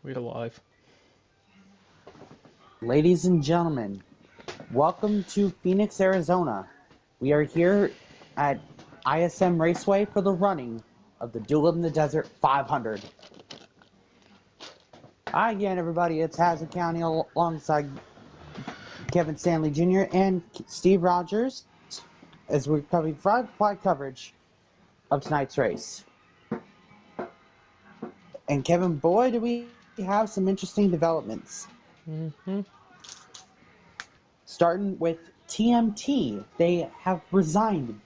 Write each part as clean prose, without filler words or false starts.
We're alive. Ladies and gentlemen, welcome to Phoenix, Arizona. We are here at ISM Raceway for the running of the Duel in the Desert 500. Hi again, everybody. It's Hazard County alongside Kevin Stanley Jr. and Steve Rodgers as we're covering flight coverage of tonight's race. And Kevin, boy, do we have some interesting developments. Starting with TMT, they have resigned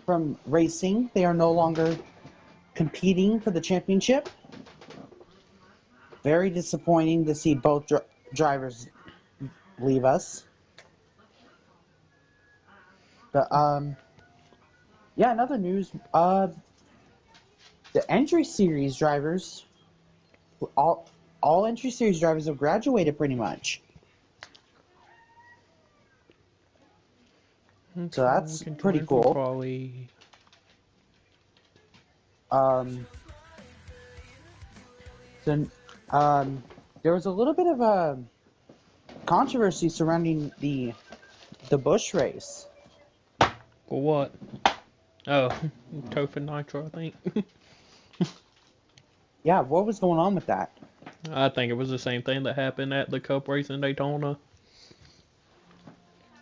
from racing. They are no longer competing for the championship. Very disappointing to see both drivers leave us. But yeah, in other news, the entry series drivers, all entry series drivers have graduated pretty much. Okay, So that's pretty cool. Quali. Then there was a little bit of a controversy surrounding the Busch race. For what? Oh, Toph and Nitro, I think. Yeah, what was going on with that? I think it was the same thing that happened at the Cup race in Daytona.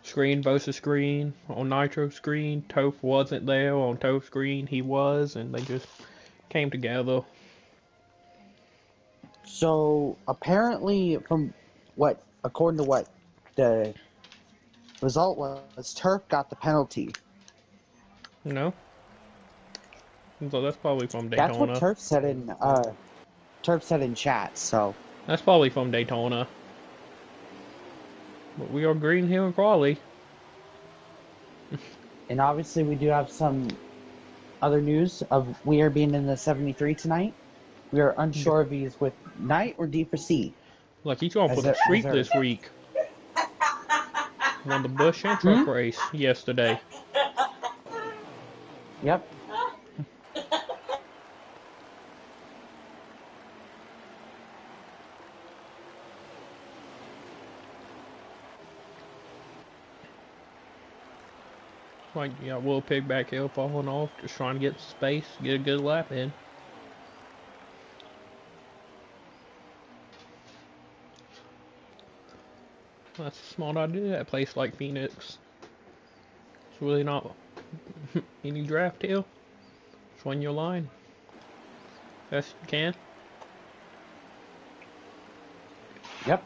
Screen versus screen. On Nitro's screen, Toph wasn't there. On Toph's screen, he was, and they just came together. So apparently, according to what the result was, Turf got the penalty. No? So that's probably from Daytona. That's what Turf said in chat. So that's probably from Daytona. But we are Green Hill and Crawley. And obviously, we do have some other news of we are being in the 73 tonight. We are unsure if he's with Knight or D for C. Look, he's going for the streak this week. Won the Busch and Truck race yesterday. Yep. Like, yeah, Will Pigback Hill falling off, just trying to get space, get a good lap in. That's a smart idea at a place like Pheonix. It's really not any draft hill. Just run your line. Best you can. Yep.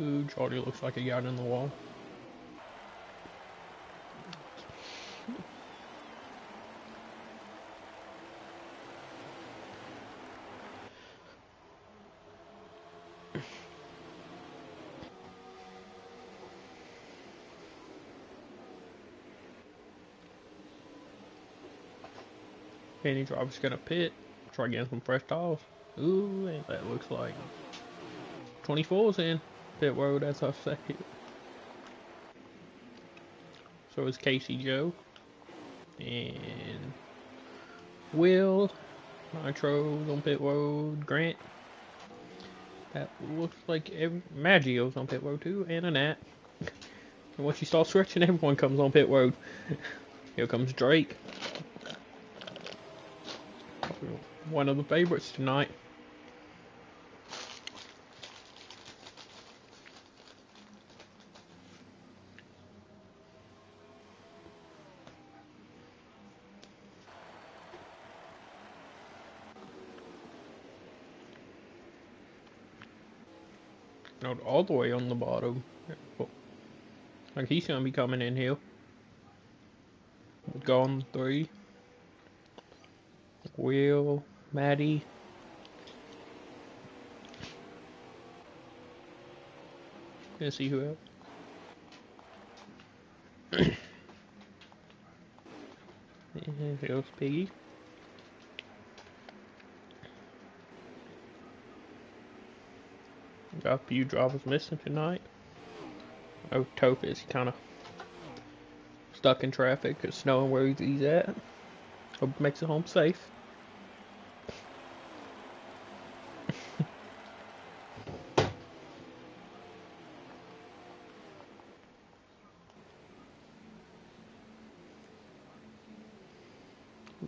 Ooh, Charlie looks like he got in the wall. Any driver's gonna pit, try getting some fresh tires. Ooh, and that looks like 24's in pit road, as I say. So is Casey Joe. And Will, Nitro's on pit road, Grant. That looks like Maggio's on pit road too, and a Nat. And once you start stretching, everyone comes on pit road. Here comes Drake. One of the favorites tonight. No, all the way on the bottom. Like he's gonna be coming in here. Gone 3. Will, Maddie. Gonna see who else. And here's Piggy. Got a few drivers missing tonight. Oh, Toph is kind of stuck in traffic. It's snowing where he's at. Hope he makes it home safe.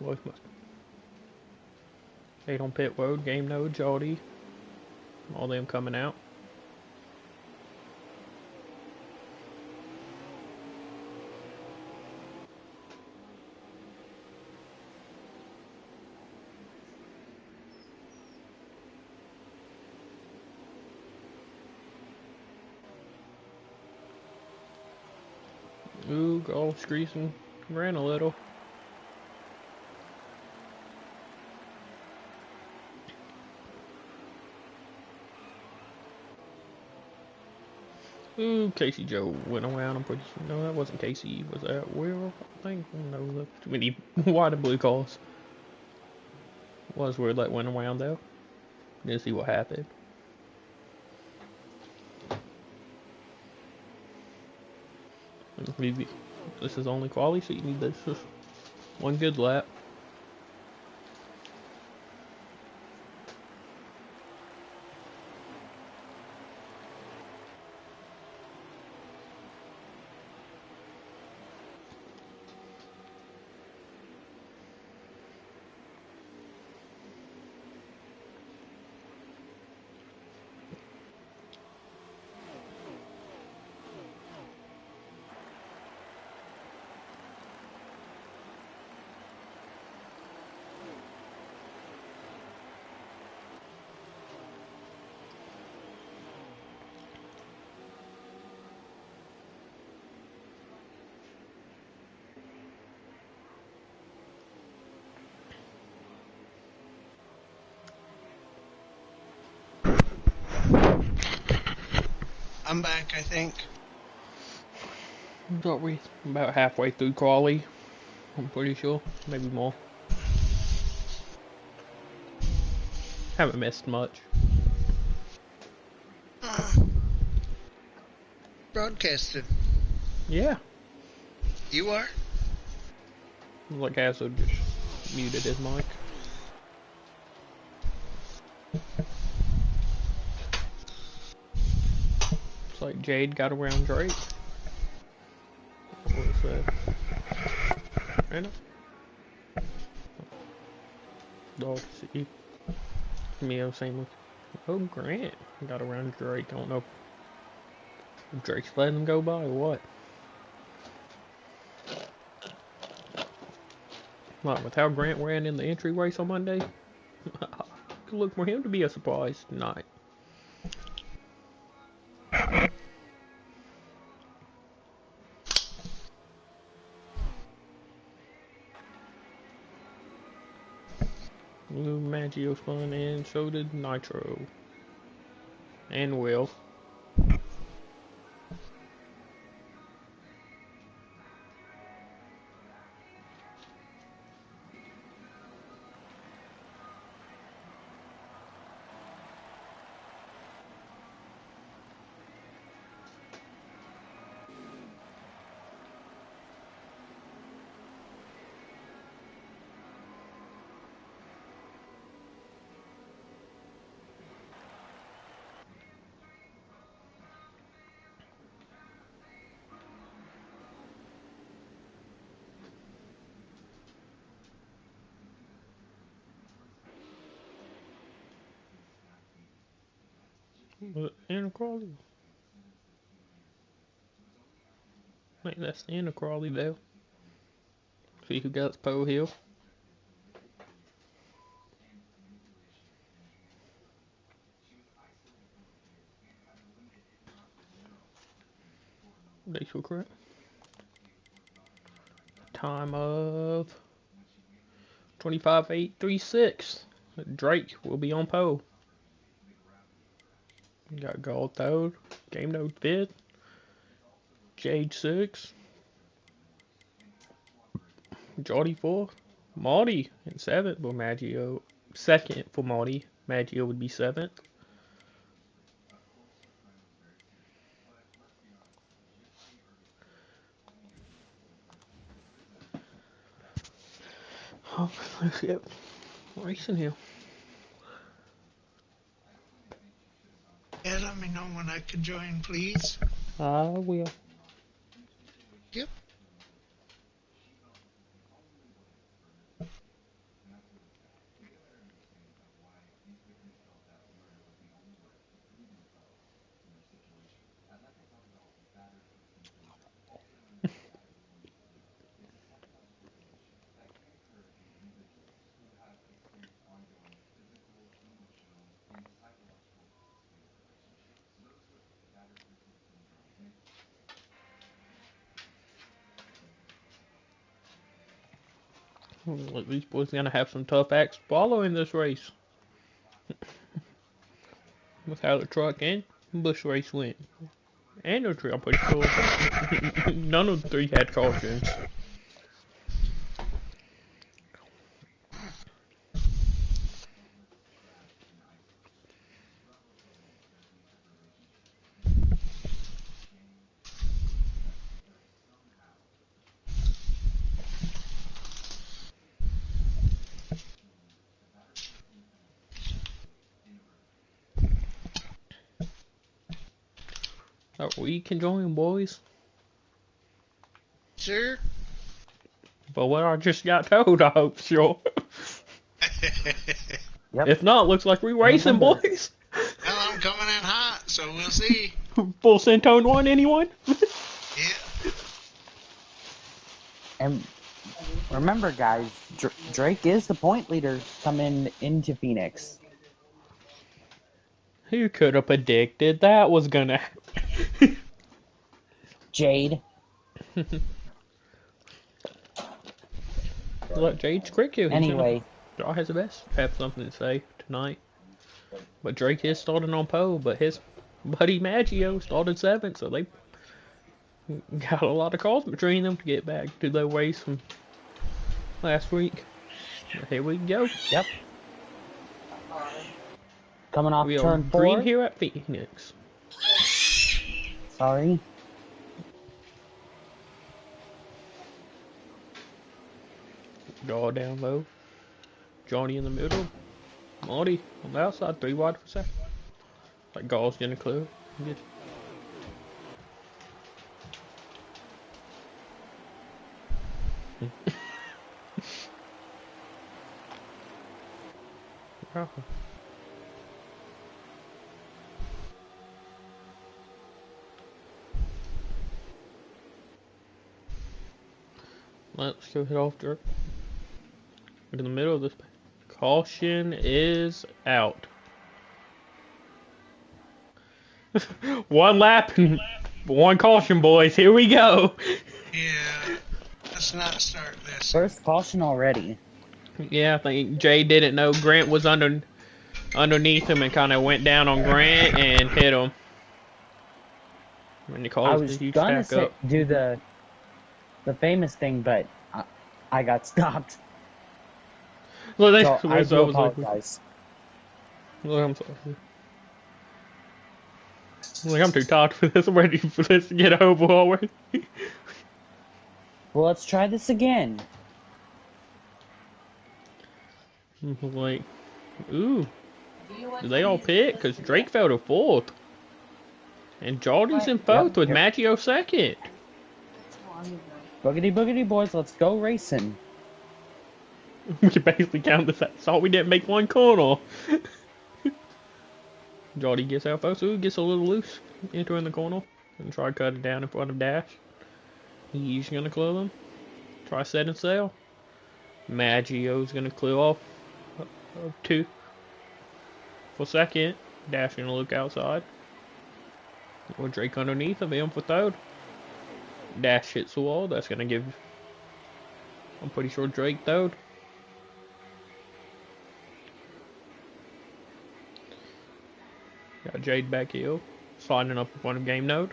Voice must. 8 on pit road, game node, Jody. All them coming out. Ooh, golf greasing. Ran a little. Ooh, Casey Joe went around. I'm pretty sure. No, that wasn't Casey. Was that Will? I think. No, that's too many white and blue calls. Was weird that went around though. Didn't see what happened. Maybe this is only quality, so you need this. Just one good lap. I'm back, I think. Thought we about halfway through quali. I'm pretty sure, maybe more. Haven't missed much. Broadcasted. Yeah. You are? Like Hazel just muted his mic. It's like Jade got around Drake. What was that? Random? Dog see. Mio same with. Oh, Grant got around Drake. I don't know if Drake's letting him go by or what. Like with how Grant ran in the entry race on Monday, could look for him to be a surprise tonight. Blue Maggio spun and so did Nitro. And Will. Was it Inequality? I think that's the Inequality though. See who got Poe Hill. They should correct. Time of 25.836. Drake will be on pole. Got Gold third, Game Node fifth, Jade sixth, Jordy fourth, Marty in seventh, but Maggio second for Marty. Maggio would be seventh. Well, let's get racing here. Yeah, let me know when I can join, please. I will. Yep. Look, these boys gonna have some tough acts following this race. With how the truck and bush race went. And the tree, I'm pretty sure. None of the three had cautions. Oh, we can join, boys. Sure. But what I just got told, I hope, sure. Yep. If not, looks like we racing, Remember. boys. Well, I'm coming in hot, so we'll see. Full Centone one, anyone? Yeah. And remember, guys, Drake is the point leader coming into Pheonix. Who could have predicted that was gonna happen? Jade. Look, Jade's quick here. Anyway. Draw has the best. Have something to say tonight. But Drake is starting on pole, but his buddy Maggio started 7th, so they got a lot of calls between them to get back to their race from last week. But here we go. Yep. Coming off We are turn 4. green here at Pheonix. Sorry. Draw down low. Johnny in the middle. Marty on the outside, 3 wide for second. Like Gall's getting a clue. Good. Let's go hit off dirt. In the middle of this. Caution is out. One lap and 1 caution, boys. Here we go. Yeah. Let's not start this. First caution already. Yeah, I think Jay didn't know Grant was underneath him and kind of went down on Grant and hit him. When he I caused was a huge gonna stack up. do the famous thing, but I got stopped. Look, So I do apologize. Look, I'm sorry. Look, I'm too tired for this. I'm ready for this to get over already. Well, let's try this again. Like, ooh. Did they all pick? Because Drake fell to 4th. And Jordy's in 4th with Maggio 2nd. Boogity boogity boys, let's go racing. We can basically count this as all we didn't make 1 corner. Jordy gets out first, so he gets a little loose entering the corner and try to cut it down in front of Dash. He's gonna clear them. Try setting sail. Maggio's gonna clear off 2 for 2nd. Dash gonna look outside. Or Drake underneath of him for 3rd. Dash hits the wall. That's gonna give. I'm pretty sure Drake 3rd. Got Jade back here, sliding up in front of game node.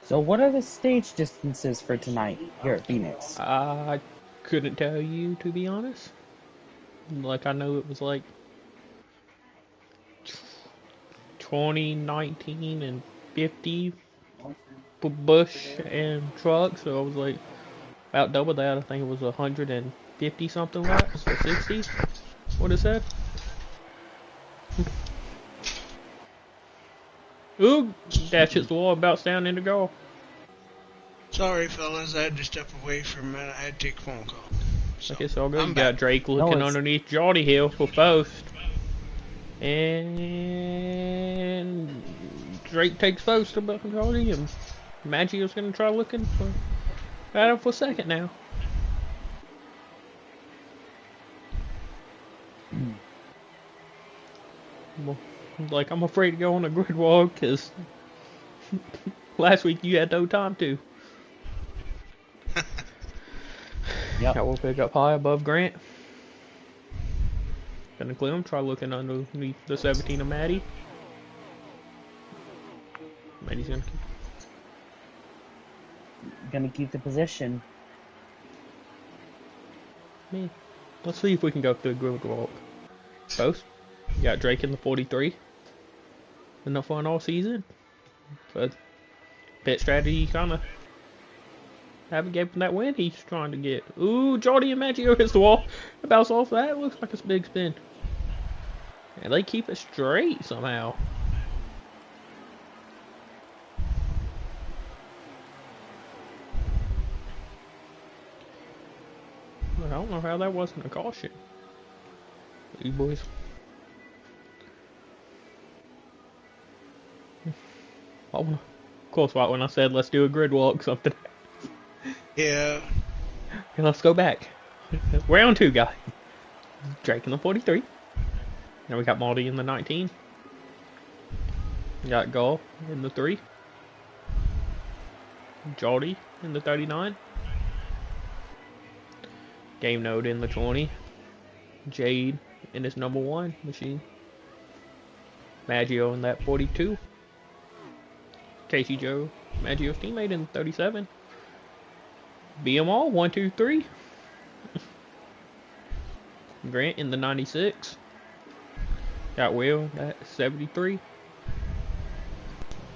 So what are the stage distances for tonight here at Pheonix? I couldn't tell you, to be honest. Like I know it was like 2019 and 50 Bush and truck, so I was like about double that. I think it was 150 something laps or 60. What it said? Ooh, dash hits the wall, about down in the goal. Sorry, fellas, I had to step away for a minute. I had to take a phone call. So, Okay, so all good. I'm You got back. Drake looking underneath Jody Hill for post. And Drake takes post above Jody, and Maggio's going to try looking for Adam for second now. Well, like, I'm afraid to go on a grid walk because last week you had no time to. Yep. I will pick up high above Grant. Gonna clear him, try looking underneath the 17 of Maddie. Maddie's Gonna keep the position. Man, let's see if we can go through a grid walk. Post. You got Drake in the 43. Enough fun all season. But pit strategy kind of haven't given him that win he's trying to get. Ooh, Jordy and Maggio hits the wall. Bounce off that. Looks like it's a big spin. And they keep it straight somehow. I don't know how that wasn't a caution. You boys. Of course, right when I said let's do a grid walk, something. Yeah. Okay, let's go back. Round 2, guy. Drake in the 43. Now we got Maldy in the 19. We got Gull in the 3. Jody in the 39. Game Node in the 20. Jade in his number 1 machine. Maggio in that 42. Casey Joe, Maggio's teammate in the 37. Beat 'em all, 1, 2, 3. Grant in the 96. Got Will at 73.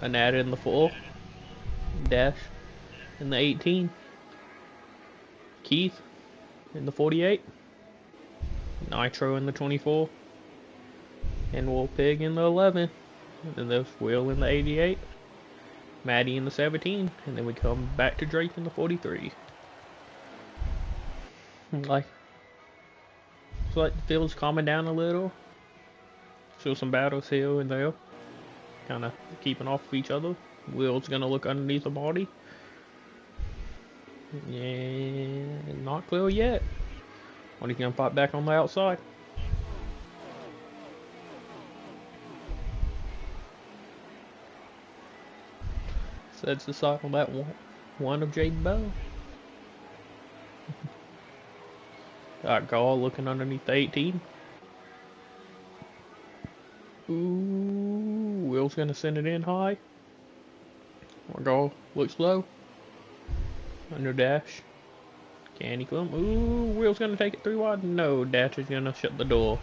Anata in the 4. Dash in the 18. Keith in the 48. Nitro in the 24. And Wolf Pig in the 11. And then there's Will in the 88. Maddie in the 17. And then we come back to Drake in the 43. Like, it's like the field's calming down a little. Still some battles here and there. Kind of keeping off of each other. Will's gonna look underneath the body. Yeah, not clear yet. When he's gonna pop back on the outside. So that's the side on that one of Jade Bow. Got Gall looking underneath the 18. Ooh, Will's gonna send it in high. Gall looks low. Under dash. Can he come? Ooh, Will's gonna take it 3 wide. No, dash is gonna shut the door.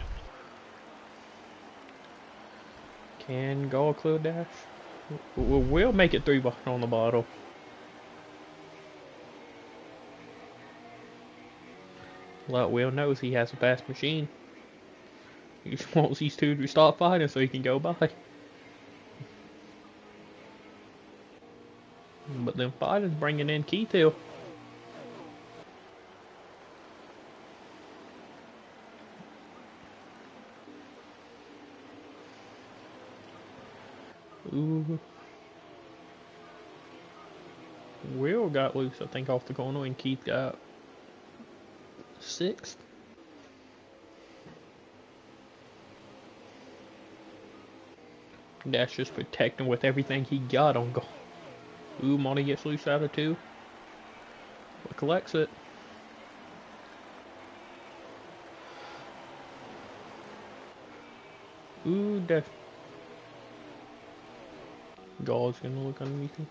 Can Gall clear dash? Will make it 3 wide on the bottle. Well, Will knows he has a fast machine. He just wants these two to start fighting so he can go by. But then fighting's bringing in Keith Hill. Ooh. Will got loose, I think, off the corner, and Keith got 6th. That's just protecting with everything he got on goal. Ooh, Monty gets loose out of 2. But collects it. Ooh, Def. Gall's gonna look underneath him.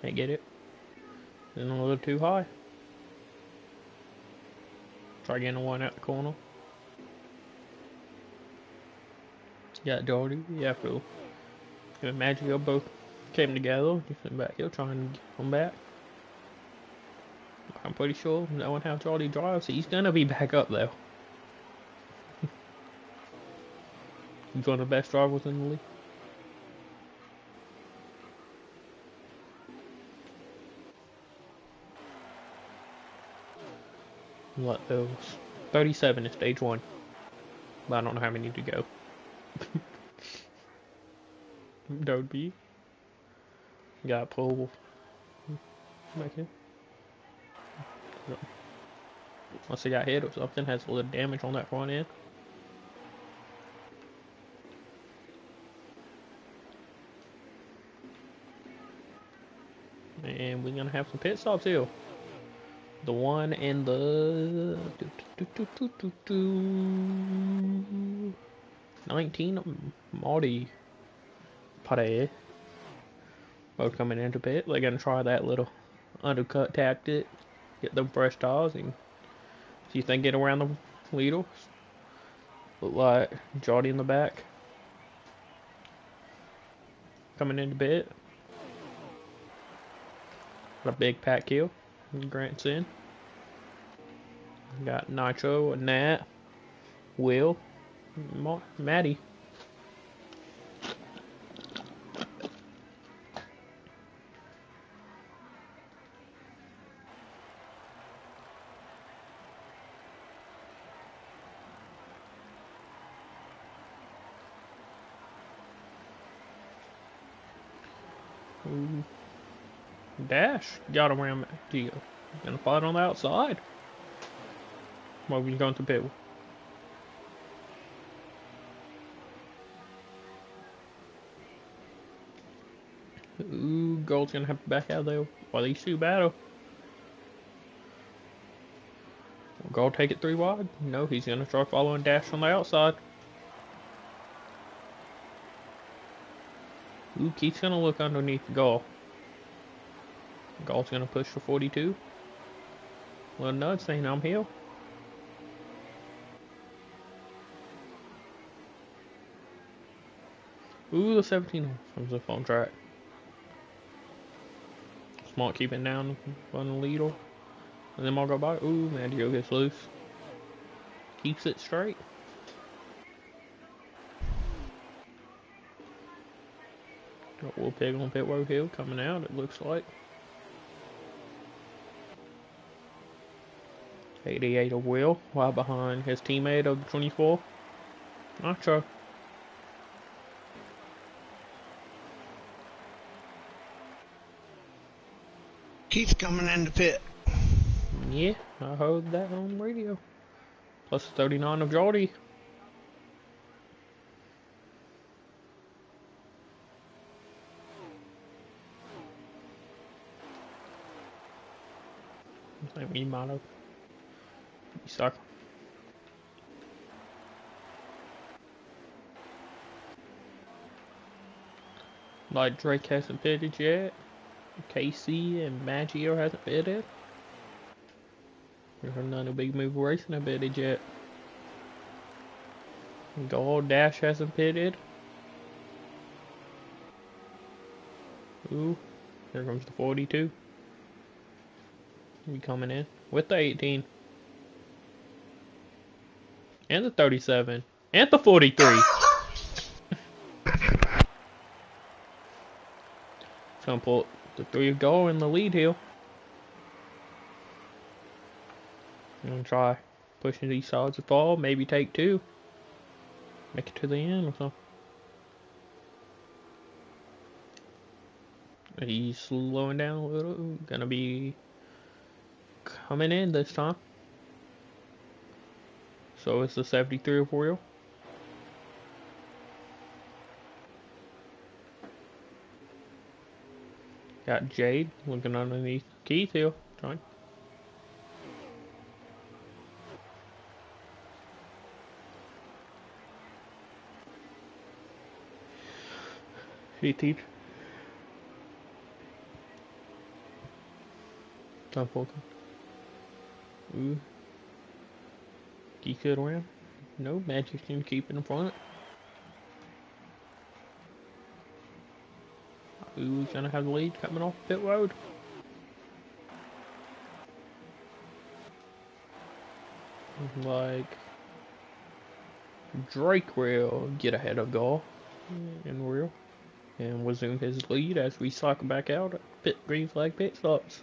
Can't get it. Then a little too high. Try getting one out the corner. Got Jordy. Yeah, Phil. Him and Maggio both came together. Just went back here trying to get him back. I'm pretty sure knowing how Jordy drives, he's gonna be back up though. He's one of the best drivers in the league. What those? 37 is stage 1. But I don't know how many to go. That would be. Gotta pull back in. Unless he got hit or something, has a little damage on that front end. And we're gonna have some pit stops here. The one and the 19 Marty Pare both coming into pit. They're gonna try that little undercut tactic, get them fresh tires, and see if they can get around the leaders. Look like Jody in the back coming into pit. Got a big pack kill. Grant's in. Got Nitro, Nat, Will, Maddie. Ooh. Dash got around Gio. Gonna fight on the outside. While we're going to pit. Ooh, Gold's gonna have to back out there while these two battle. Will Gold take it 3 wide? No, he's gonna try following Dash on the outside. Ooh, Keith's gonna look underneath Gold. Gold's gonna push for 42. Little nudge saying I'm here. Ooh, the 17 comes up on track. Smart keeping down on the leader. And then I'll go by. Ooh, Maggio gets loose. Keeps it straight. Got Will Pig on pit road hill coming out, it looks like. 88 of Will, while behind his teammate of the 24. Nacho. Keith's coming in the pit. Yeah, I heard that on the radio. Plus 39 of Jordy. I think we might have. Be stuck. Like Drake hasn't pitted yet. KC and Maggio hasn't pitted. There's none of Big Move Racing have pitted yet. Gold Dash hasn't pitted. Ooh, here comes the 42. Be coming in with the 18. And the 37. And the 43. Gonna pull the 3 of Gold in the lead here. I'm gonna try pushing these sides to fall, maybe take 2. Make it to the end or something. He's slowing down a little. Gonna be coming in this time. So it's the 73 of Will. Got Jade looking underneath Keith here. Trying. Hey, teach. Time for. Ooh. He could win. No, Magic seems to keep it in front. Who's gonna have the lead coming off pit road? Like Drake will get ahead of Gall and Real and resume his lead as we cycle back out at pit green flag pit stops.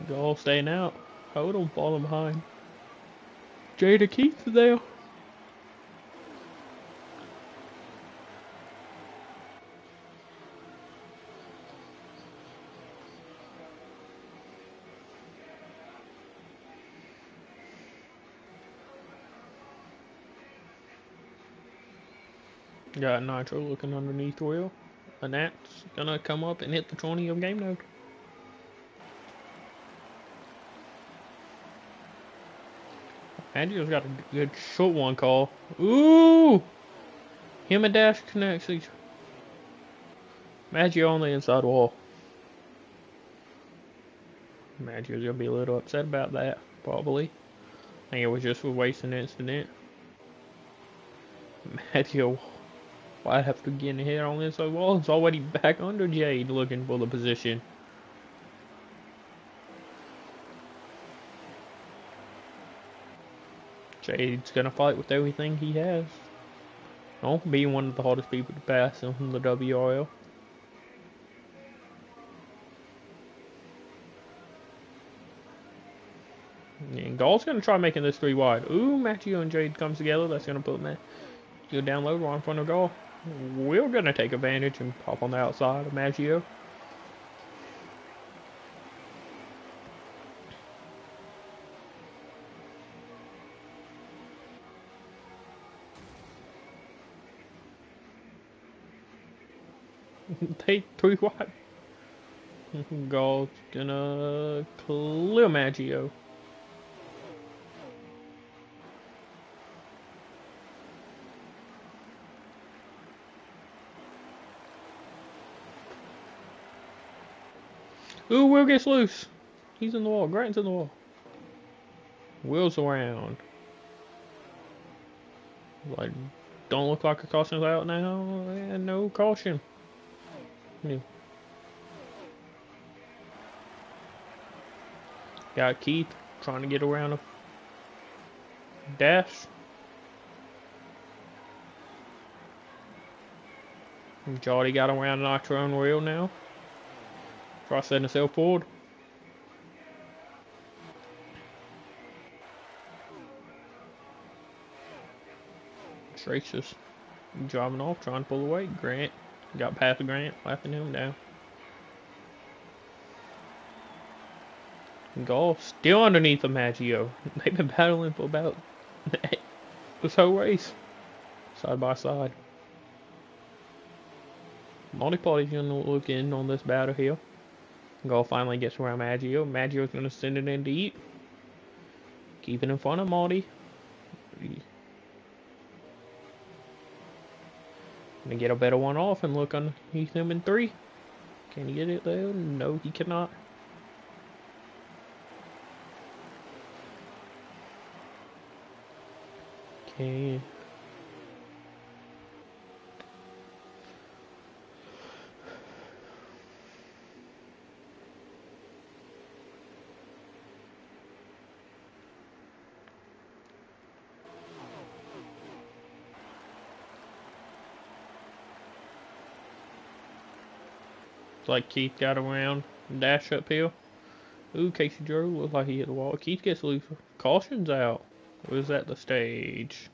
Gall staying out. Hold on, falling behind. Jada Keith there. Got Nitro looking underneath wheel. And that's gonna come up and hit the 20 of game mode. Andrew's got a good short one call. Ooh! Him and Dash connects each. Maggio on the inside wall. Maggio's gonna be a little upset about that, probably. I think it was just a wasting incident. Maggio might have to get a hit on this wall. It's already back under Jade looking for the position. Jade's gonna fight with everything he has. Don't be one of the hardest people to pass in the WRL. And Gall's gonna try making this 3 wide. Ooh, Maggio and Jade comes together. That's gonna put Maggio down low right in front of Gall. We're gonna take advantage and pop on the outside of Maggio. Take 3 wide. Gall's gonna clear Maggio. Ooh, Will gets loose. He's in the wall. Grant's in the wall. Will's around. Like, don't look like a caution's out now. And no caution. Yeah. Got Keith trying to get around a dash. Jody got around Nitro and Real now. Try setting himself forward. Drake's just driving off, trying to pull away. Grant got past Grant, laughing him down. Gall still underneath the Maggio. They've been battling for about this whole race. Side by side. Multi-party's gonna look in on this battle here. Gall finally gets around Maggio. Maggio's gonna send it in deep. Keep it in front of Multi. Gonna get a better one off and look underneath him in 3. Can he get it though? No, he cannot. Okay. Like Keith got around, dash uphill. Ooh, Casey Joe looks like he hit the wall. Keith gets loose. Caution's out. Or is that the stage?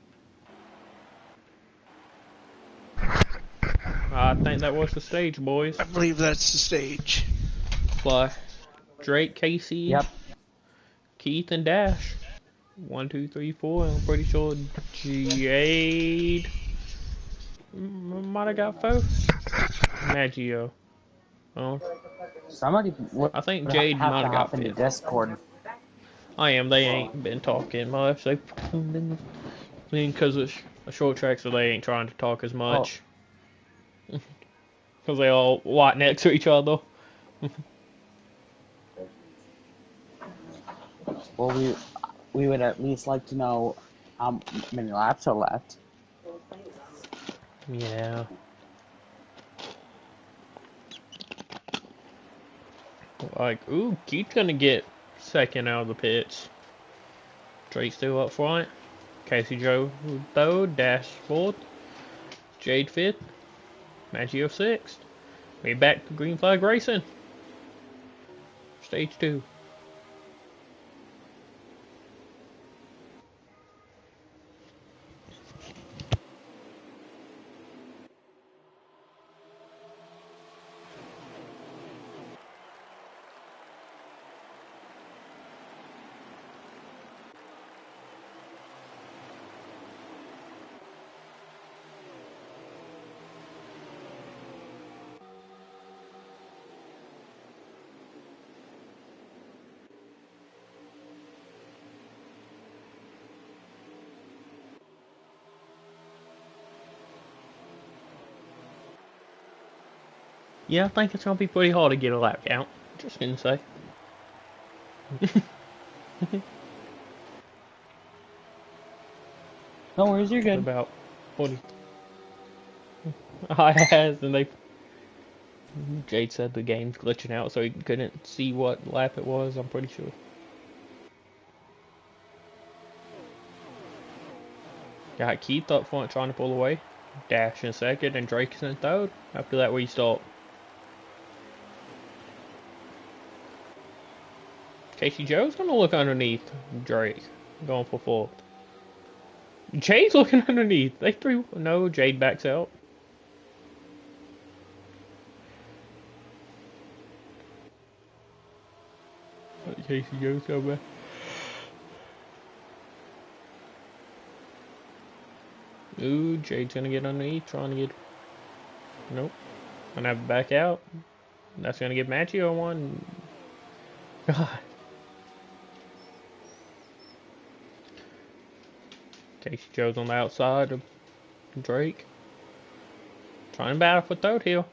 I think that was the stage, boys. I believe that's the stage. Fly. Drake, Casey, Yep. Keith, and Dash. 1, 2, 3, 4. I'm pretty sure Jade might have got first. Maggio. Oh, Somebody I think Jade might have got in the fifth. Discord. I am. They ain't been talking much. They've been because it's a short track, so they ain't trying to talk as much. Because they all walk next to each other. Well, we would at least like to know how many laps are left. Yeah. Like, ooh, Keith's gonna get second out of the pits. Drake's still up front. Casey Joe third, Dash fourth. Jade fifth. Maggio sixth. We back to green flag racing. Stage 2. Yeah, I think it's gonna be pretty hard to get a lap count. Just gonna say. No worries, you're good. About 40. I has, and they. Jade said the game's glitching out, so he couldn't see what lap it was. I'm pretty sure. Got Keith up front trying to pull away. Dash in second, and Drake's in third. After that, we stop. Casey Joe's gonna look underneath Drake, going for fourth. Jade's looking underneath. They threw. No, Jade backs out. Casey Joe's coming back. Ooh, Jade's gonna get underneath, trying to get. Nope. Gonna have to back out. That's gonna give Maggio one. God. Casey Joe's on the outside of Drake. Trying to battle for third here.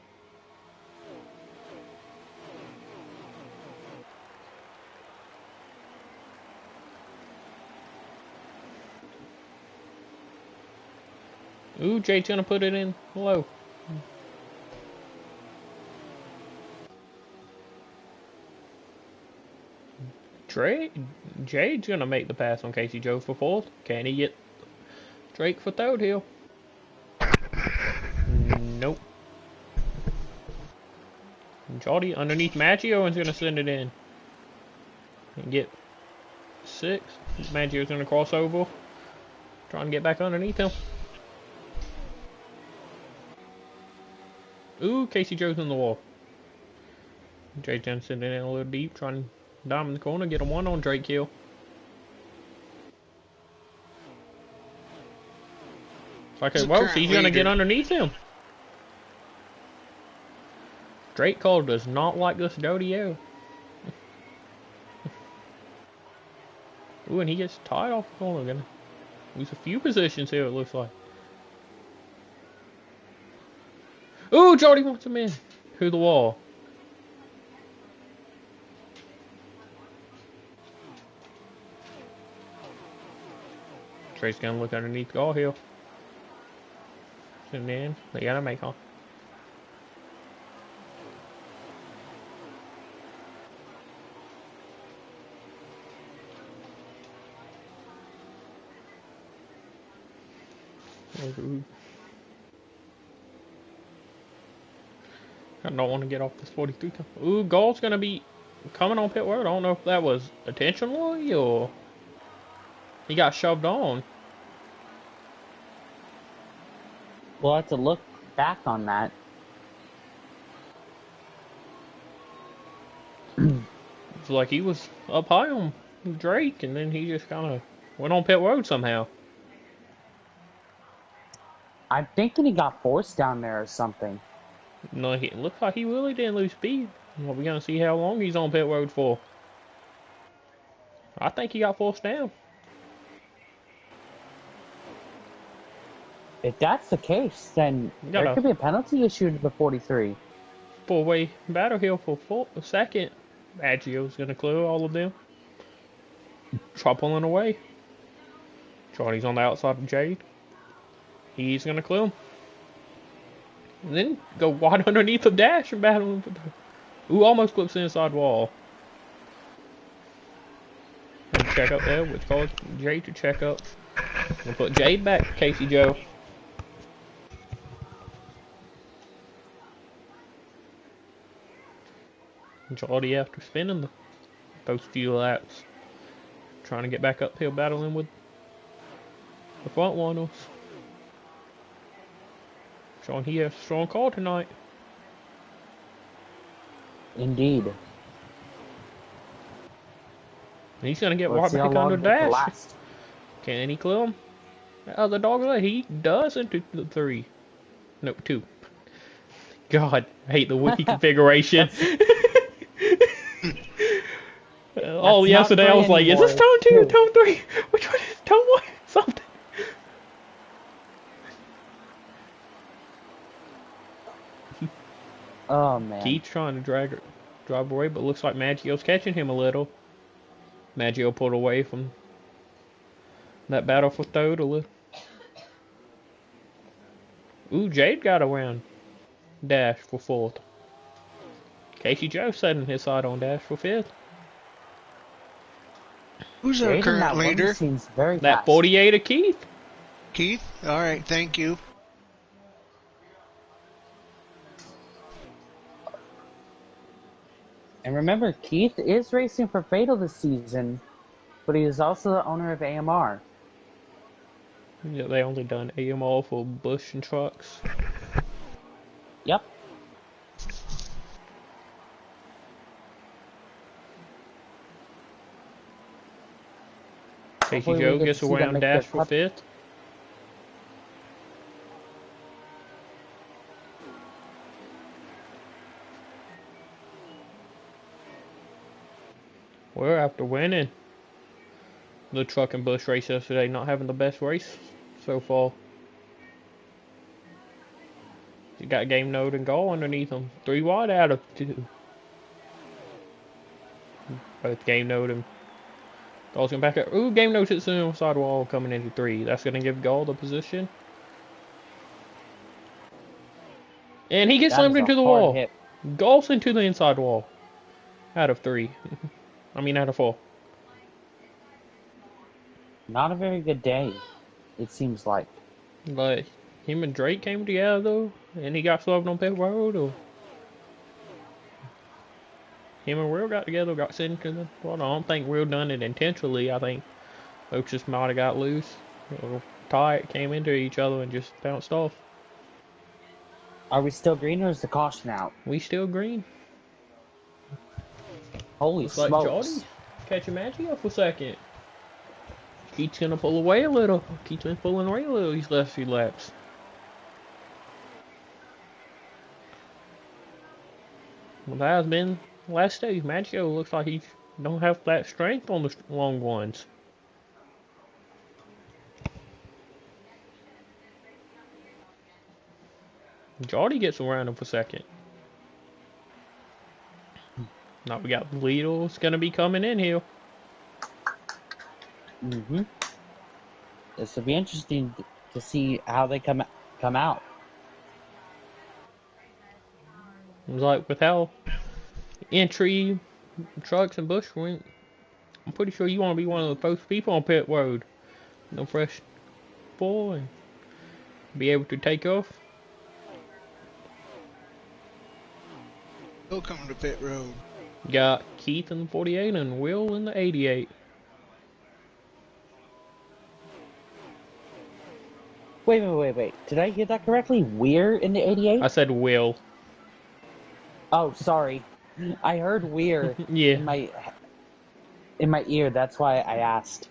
Ooh, Jade's gonna put it in low. Jade's gonna make the pass on Casey Joe for fourth. Can he get Drake for third here? Nope. Jody underneath Maggio is gonna send it in. And get six. Maggio's gonna cross over. Trying to get back underneath him. Ooh, Casey Joe's in the wall. Jade's gonna send it in a little deep, trying to dime in the corner, get a one on Drake kill. Okay, well, he's gonna get underneath him. Drake Cole does not like this Dodio. Ooh, and he gets tied off the corner. Gonna lose a few positions here, it looks like. Ooh, Jody wants him in. Through the wall. Drake's gonna look underneath Gall Hill. And then they gotta make on. Ooh. I don't want to get off this 43 time. Ooh, Gall's gonna be coming on pit road. I don't know if that was intentionally or he got shoved on. We'll have to look back on that. It's like he was up high on Drake, and then he just kind of went on pit road somehow. I'm thinking he got forced down there or something. No, it looks like he really didn't lose speed. Well, we're gonna see how long he's on pit road for. I think he got forced down. If that's the case, then there Gotta could be a penalty issued to the 43. four-way battle here for a second. Maggio's gonna clear all of them. Try pulling away. Johnny's on the outside of Jade. He's gonna clear him. And then go wide underneath the dash and battle him. Ooh, almost clips the inside wall. And check up there, which calls Jade to check up. We'll put Jade back, Casey Joe. Jody after spinning those few laps. Trying to get back uphill battling with the front runners. Showing he has a strong call tonight. Indeed. And he's going to get Let's see right back how long under it can dash. last. Can he clear him? The dog, he does into the 3. No, 2. God, I hate the wiki configuration. All yesterday I was like, is this tone 2, tone 3? Which one is tone 1? Something. Oh man. Keith's trying to drive away, but looks like Maggio's catching him a little. Maggio pulled away from that battle for third a little. Ooh, Jade got around Dash for 4th. Casey Joe setting his side on Dash for 5th. Who's our current leader? Seems very That fast. 48 of Keith. Keith? Alright, thank you. And remember, Keith is racing for Fatal this season, but he is also the owner of AMR. Yeah, they only done AMR for Bush and trucks. Yep. Casey Hopefully we Joe get gets to see them around make Dash their for cut. 5th. We're after winning the truck and Bush race yesterday, not having the best race so far. You got game node and goal underneath them. 3 wide out of 2. Both game node and goal's going back up. Ooh, game node hits the side wall coming into 3. That's going to give goal the position. And he gets slammed into the wall. Hit. Goals into the inside wall. Out of 3. I mean, out of 4. Not a very good day, it seems like. But him and Drake came together, though, and he got swerved on pit road, or him and Will got together, got sent to the. Well, I don't think Will done it intentionally. I think folks just might have got loose, or tight, came into each other, and just bounced off. Are we still green or is the caution out? We still green. Holy Looks like smokes. Jordy catching Maggio for 2nd. Keith's gonna pull away a little. Keith's been pulling away a little these last few laps. Well, that has been last day. Maggio looks like he don't have that strength on the long ones. Jordy gets around him for 2nd. Now we got Lidl's gonna be coming in here. This will be interesting to see how they come out. It was like with how entry trucks and Bush went. I'm pretty sure you want to be one of the first people on pit road. No fresh ball and be able to take off. He'll come to pit road. Got Keith in the 48 and Will in the 88. Wait. Did I hear that correctly? We're in the 88? I said Will. Oh, sorry. I heard Weir Yeah. in my ear. That's why I asked.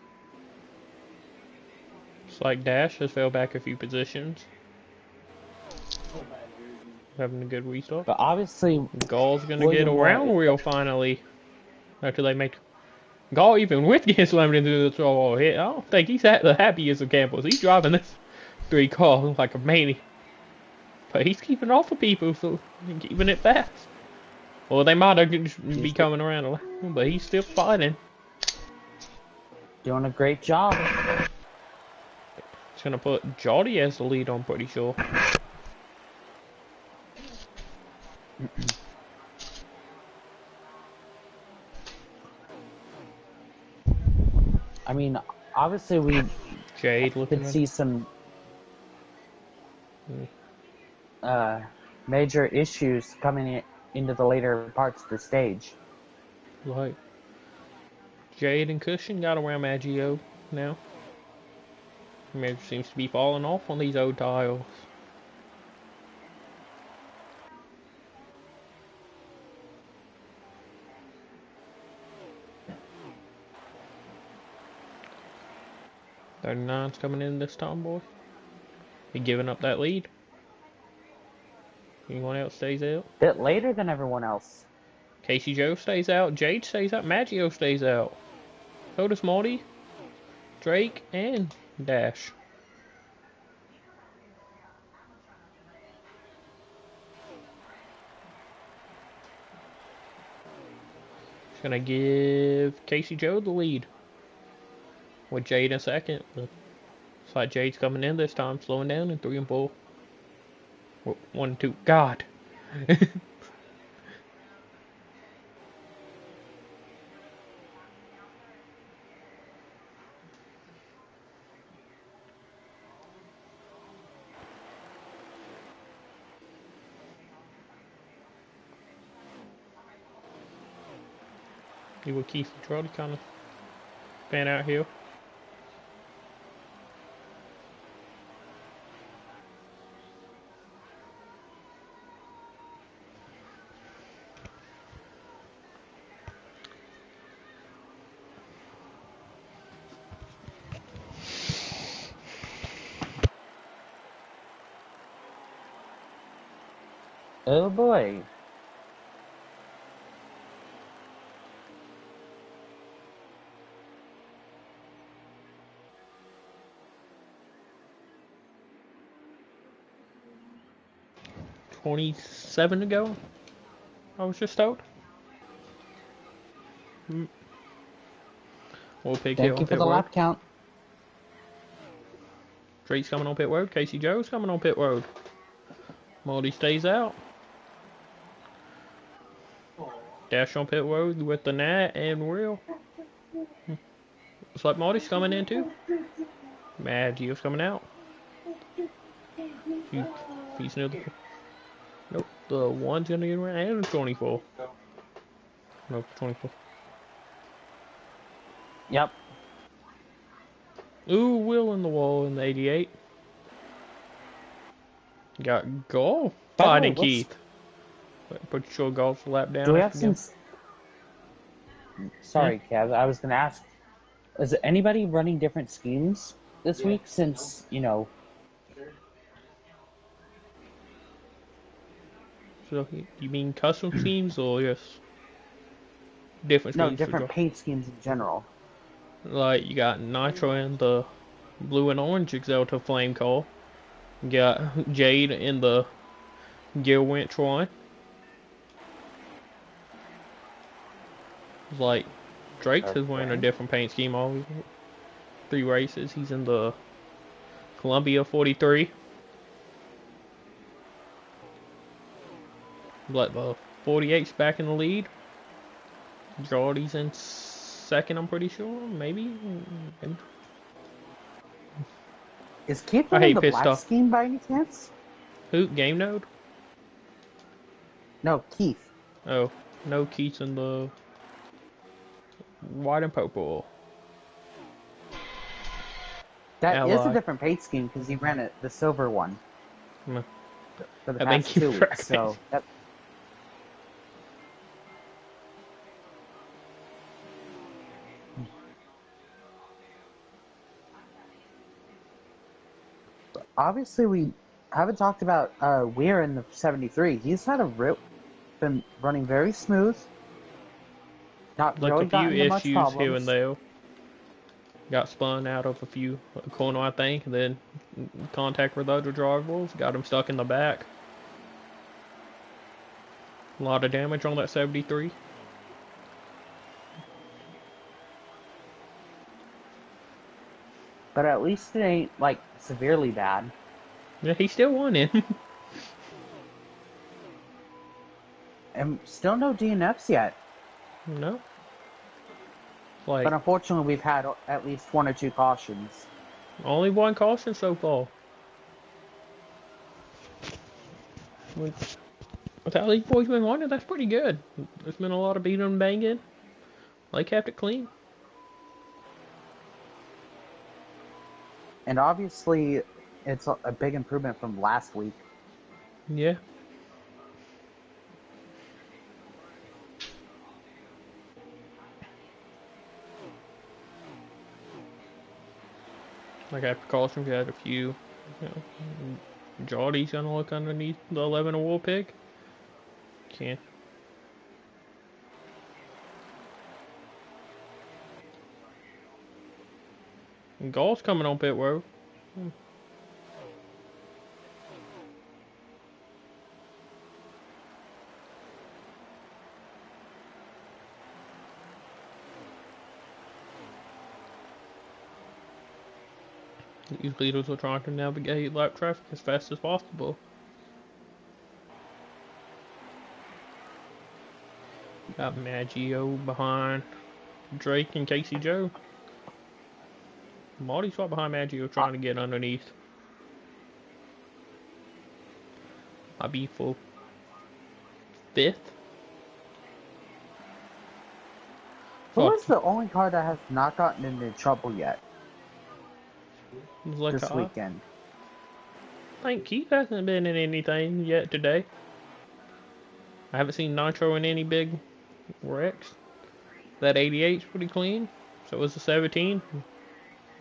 It's like Dash has fell back a few positions. Having a good restart. But obviously, Gall's gonna William get around White- Will finally. After they make Gall, even with getting slammed into the throw hit, I don't think he's the happiest of Campbells. He's driving this 3 calls like a maniac. But he's keeping off of people, so keeping it fast. Well, they might be coming around, but he's still fighting. Doing a great job. It's gonna put Jody as the lead, I'm pretty sure. I mean, obviously we Jade looking could at see some major issues coming into the later parts of the stage. like Jade and Cushion got around Maggio now. Maybe seems to be falling off on these old tiles. "39's coming in this time, boy. He giving up that lead. Anyone else stays out? Bit later than everyone else. Casey Joe stays out. Jade stays out. Maggio stays out. So does Marty, Drake, and Dash. Just gonna give Casey Joe the lead. With Jade in second. Looks like Jade's coming in this time, slowing down in 3 and 4. 1, 2. God. You with Keith and Charlie kind of fan out here. Oh boy. $27 to go. I was just out. We'll pick Thank you for the lap count. Drake's coming on pit road. Casey Joe's coming on pit road. Marty stays out. Dash on pit road with the Nat and Will. Looks like Marty's coming in too. Maggio's coming out. He's near the... Nope, the 1's gonna get around and 24. Nope, 24. Yep. Ooh, Will in the wall in the 88. Got Golf fighting Keith. Put your Golf's lap down. Do we have some... Sorry, Kev. I was going to ask, is anybody running different schemes this week since, you know... So, you mean custom schemes or just different schemes? No, different paint schemes in general. Like, you got Nitro in the blue and orange Exalta Flame Call. You got Jade in the Gear Winch one. Like, Drake's is wearing a different paint scheme all 3 races. He's in the Columbia 43. Like, the 48's back in the lead. Jordy's in second, I'm pretty sure. Maybe. Is Keith running the black scheme by any chance? Who? Game Node? No, Keith. Oh, no, Keith's in the white and purple. That is a different paint scheme because he ran the silver one for the past 2 weeks. So that... Obviously, we haven't talked about Weir in the 73. He's had been running very smooth. Not like really a few gotten into much issues problems. here and there. Got spun out of a corner, I think, and then contact with other drivers. Got him stuck in the back. A lot of damage on that 73. But at least it ain't, like, severely bad. Yeah, he still won it. And still no DNFs yet. No. Like, But unfortunately, we've had at least 1 or 2 cautions. only one caution so far. With how these boys been running, that's pretty good. There's been a lot of beating and banging. They kept it clean. And obviously, it's a big improvement from last week. Yeah. Like after caution, we had a few, you know, Geordie's gonna look underneath the 11 war pig. Can't. And Gall's coming on pit road. These leaders are trying to navigate lap traffic as fast as possible. Got Maggio behind Drake and Casey Joe. Marty's right behind Maggio trying to get underneath. I'll be for 5th. Who is the only car that has not gotten into trouble yet Like this weekend? I think Keith hasn't been in anything yet today. I haven't seen Nitro in any big wrecks. That 88's pretty clean. So was the 17.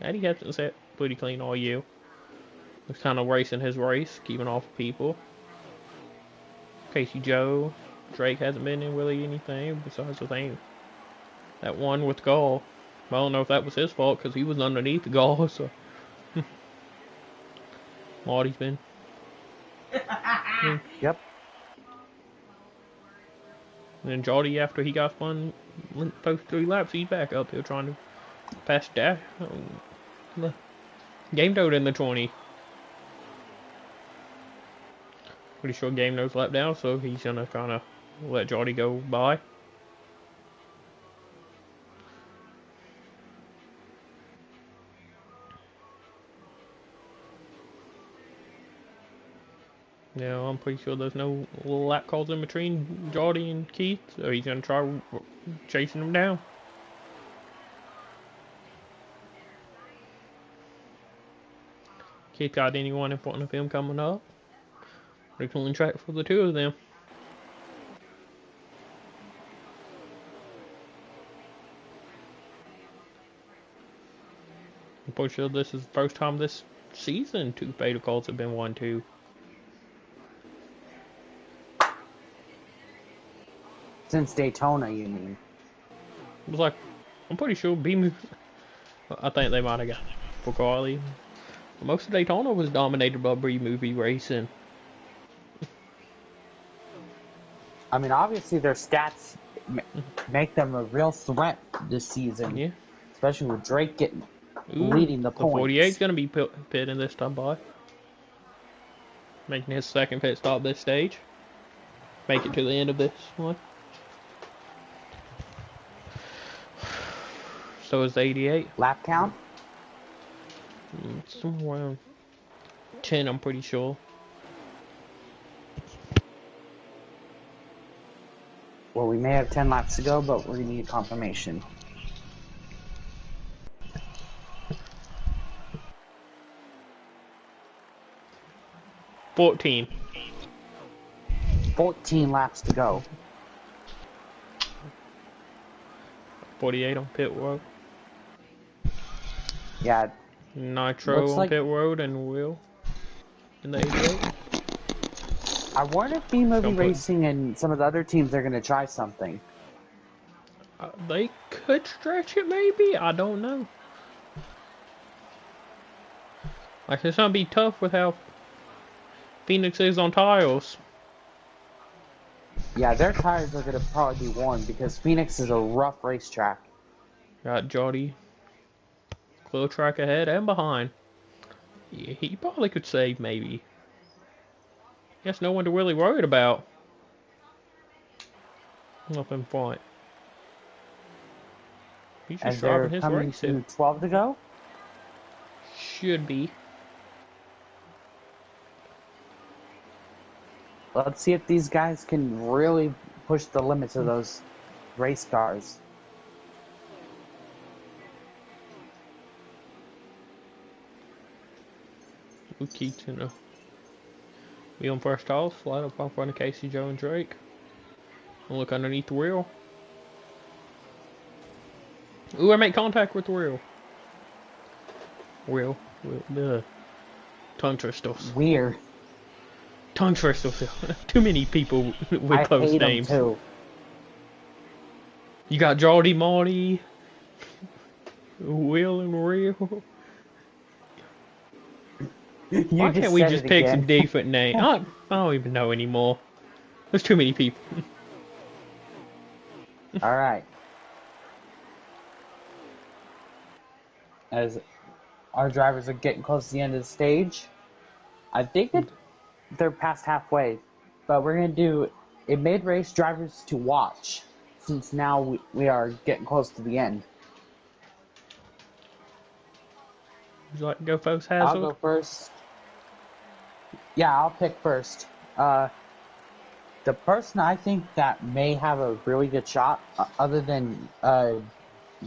And he hasn't set pretty clean all year. He's kind of racing his race, keeping off people. Casey Joe, Drake hasn't been in really anything besides the thing. That one with Gall. I don't know if that was his fault because he was underneath the Gall. So Marty's been. Yep. And then Jody, after he got spun, post 3 laps, he's back up there trying to pass Dash. Game Note in the 20. Pretty sure Game Note's lap down, so he's gonna kind of let Jody go by. Yeah, I'm pretty sure there's no lap calls in between Jody and Keith, so he's gonna try chasing him down. Keith got anyone in front of him coming up. Pretty clean track for the 2 of them. I'm pretty sure this is the first time this season 2 fatal calls have been 1-2. Since Daytona, you mean? It was like, I'm pretty sure B-Move, I think they might have got for Carly. Most of Daytona was dominated by B-Movie racing. I mean, obviously their stats make them a real threat this season. Yeah. Especially with Drake leading the points. 48's going to be pitting this time by. Making his 2nd pit stop this stage. Make it to the end of this one. So is the 88. Lap count? Somewhere around 10, I'm pretty sure. Well, we may have 10 laps to go, but we need confirmation. $14. 14 laps to go. 48 on pit road. Yeah. Nitro on pit road and Will in the 88. I wonder if B-Movie Racing and some of the other teams are going to try something. They could stretch it maybe? I don't know. Like, it's gonna be tough with how Pheonix is on tiles. Yeah, their tires are going to probably be worn because Phoenix is a rough racetrack. Got Jody. Clear track ahead and behind. Yeah, he probably could save, maybe. Guess no one to really worry about. Up in front. He's just As they're driving his coming race to here. 12 to go. Should be. Let's see if these guys can really push the limits of those race cars. Who keeps in a be on first tile, slide up in front of Casey, Joe, and Drake. And look underneath the wheel. Ooh, I make contact with the wheel. Wheel. The tongue twisters. Weird. Tongue twisters. Too many people with I close hate names. them too. You got Jody Marty. Will and Real. Why can't we just pick some different names? I don't even know anymore. There's too many people. Alright. As our drivers are getting close to the end of the stage, I think that they're past halfway, but we're going to do a mid-race drivers to watch, since now we are getting close to the end. Would you like to go first, I'll Hazel? go first. Yeah, I'll pick first. The person I think that may have a really good shot, other than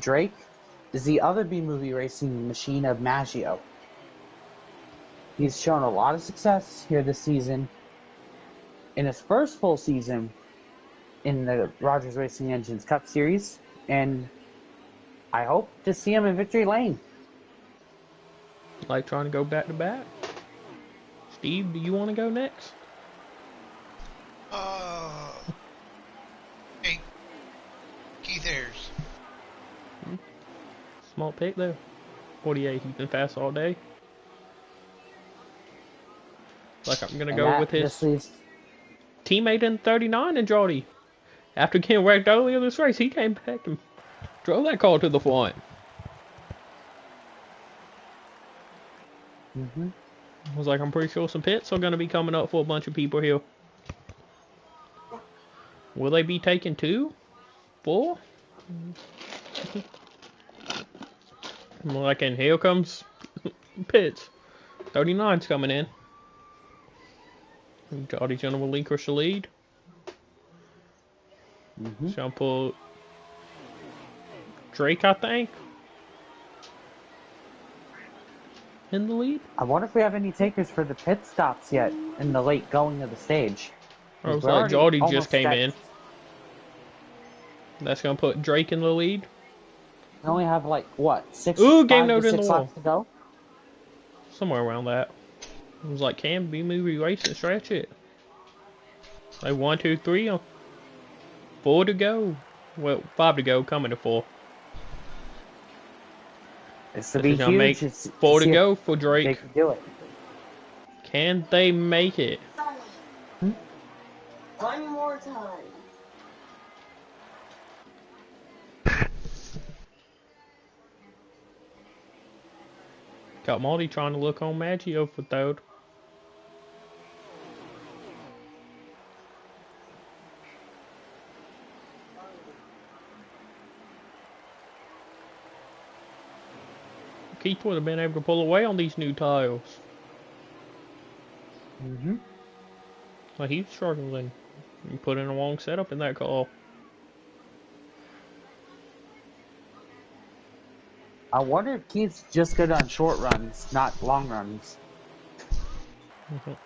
Drake, is the other B-movie racing machine of Maggio. He's shown a lot of success here this season. In his first full season in the Rodgers Racing Engines Cup Series, and I hope to see him in victory lane. Like trying to go back to back? Steve, do you want to go next? Hey, Keith Ayers. Small pick there. 48, he's been fast all day. Like I'm gonna go with his teammate in 39 and Jody. After getting wrecked earlier this race, he came back and drove that car to the front. I was like, I'm pretty sure some pits are gonna be coming up for a bunch of people here. Will they be taking 2? 4? I'm like, and here comes pits. 39's coming in. Jody's gonna relinquish the lead. Shall put Drake, I think, in the lead. I wonder if we have any takers for the pit stops yet in the late going of the stage. I was like, Jody just came in. That's gonna put Drake in the lead. We only have like what, 6? Ooh, game note in the wall. To go. Somewhere around that. It was like, can B-movie race and stretch it? Like 1, 2, 3, 4 to go. Well, 5 to go, coming to 4. It's to be huge. Make 4 to go for Drake. They can do it. Can they make it? One more time. Got Marty trying to look on Maggio for third. Keith would have been able to pull away on these new tiles. Like he's struggling. You put in a wrong setup in that car. I wonder if Keith's just good on short runs, not long runs. Well,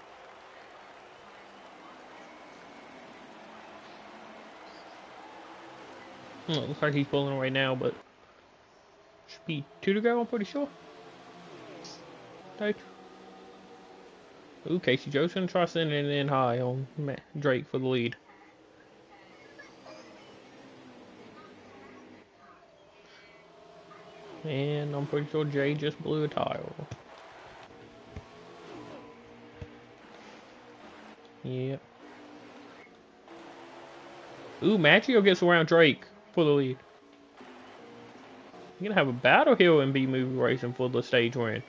it looks like he's pulling away now, but should be 2 to go, I'm pretty sure. Take. Ooh, Casey Joe's gonna try sending it in high on Drake for the lead. And I'm pretty sure Jay just blew a tile. Yep. Ooh, Maggio gets around Drake for the lead. You're gonna have a battle here in B-movie racing for the stage win.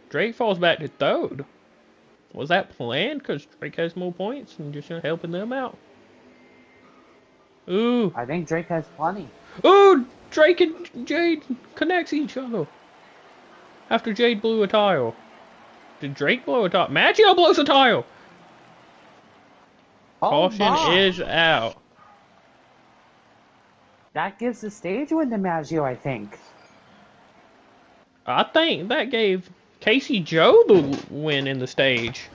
Drake falls back to third. Was that planned? Because Drake has more points and just helping them out. Ooh. I think Drake has plenty. Ooh! Drake and Jade connects each other. After Jade blew a tile. Did Drake blow a tile? Maggio blows a tile! Caution is out. That gives the stage win to Maggio, I think. I think that gave Casey Joe the win in the stage.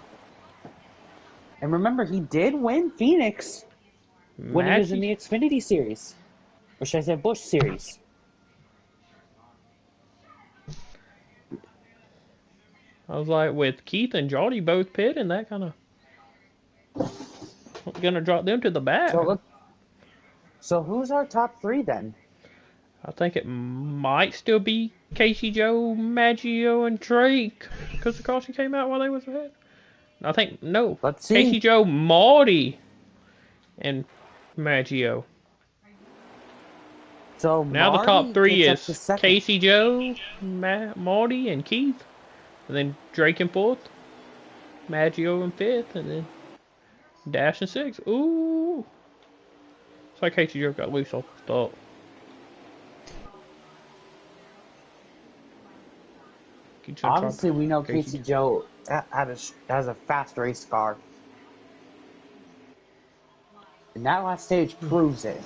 And remember, he did win Pheonix when he was in the Xfinity Series. Or should I say Busch Series? I was like, with Keith and Jody both pitting, that kind of gonna drop them to the back. So who's our top three then? I think it might still be Casey Joe, Maggio, and Drake, because the caution came out while they was ahead. I think no. Let's see. Casey Joe, Marty, and Maggio. So now Marty the top three gets is Casey Joe, Marty, and Keith. And then Drake in fourth, Maggio in fifth, and then Dash in sixth. Ooh. It's like Casey Joe got loose off the start. Obviously, we know Casey Joe has a fast race car. And that last stage proves it.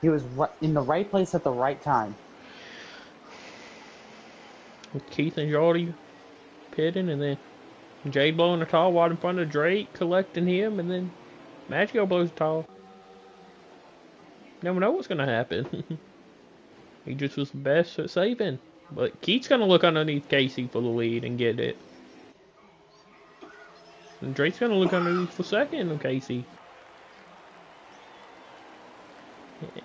He was in the right place at the right time. With Keith and Jordy pitting, and then Jade blowing the tall wide in front of Drake, collecting him, and then Maggio blows the tall. Never know what's going to happen. He just was the best at saving. But Keith's going to look underneath Casey for the lead and get it. And Drake's going to look underneath for second of Casey.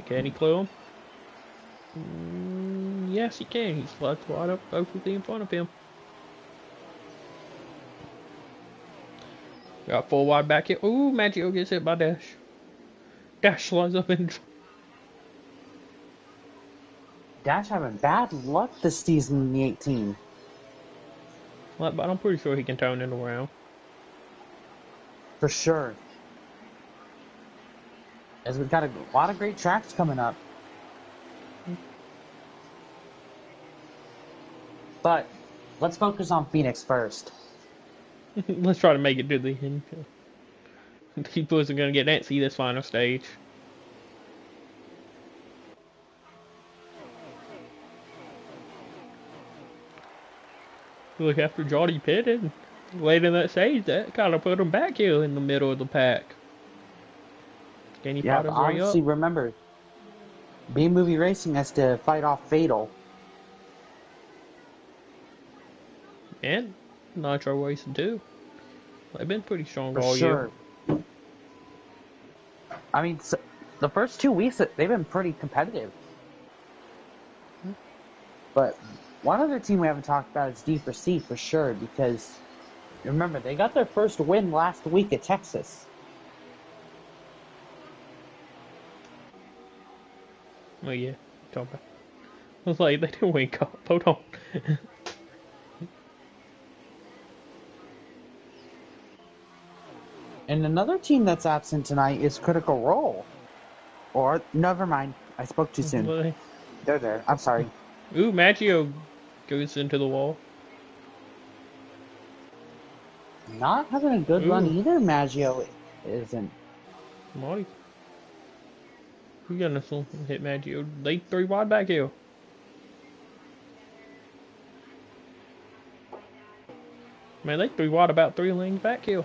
Can he clear him? Yes, he can. He slides wide up both of them in front of him. Got 4 wide back here. Ooh, Maggio gets hit by Dash. Dash slides up in. Dash having bad luck this season in the 18. But I'm pretty sure he can turn it around. For sure. As we've got a lot of great tracks coming up. But let's focus on Pheonix first. Let's try to make it to the end. People isn't going to get antsy this final stage. Look, after Jody pitted late in that stage, that kind of put him back here in the middle of the pack. Can he fight his way up? Obviously, remember, B-Movie Racing has to fight off Fatal. And Nitro Racing too. They've been pretty strong all year. I mean, the first 2 weeks, they've been pretty competitive. But one other team we haven't talked about is D4C for sure, because remember, they got their first win last week at Texas. Oh yeah, talk about. I was like, they didn't wake up. Hold on. And another team that's absent tonight is Critical Role. Or, never mind, I spoke too soon. They're there, I'm sorry. Ooh, Maggio goes into the wall. Not having a good run either, Maggio isn't. Marty. Who's gonna hit Maggio? They 3 wide back here. Man, they 3 wide about 3 lanes back here.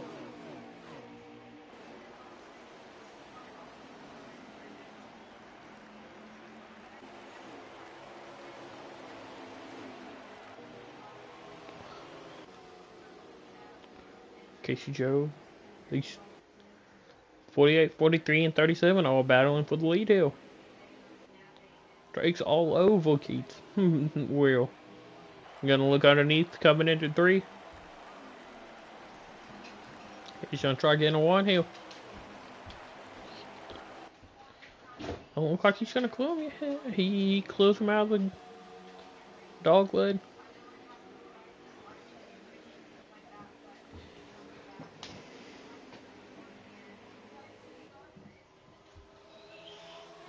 Casey Joe, these 48, 43, and 37 all battling for the lead here. Drake's all over Keith. Will. Gonna look underneath coming into 3. He's gonna try getting a one heel. Don't look like he's gonna clue him yet. He clues him out of the dog leg.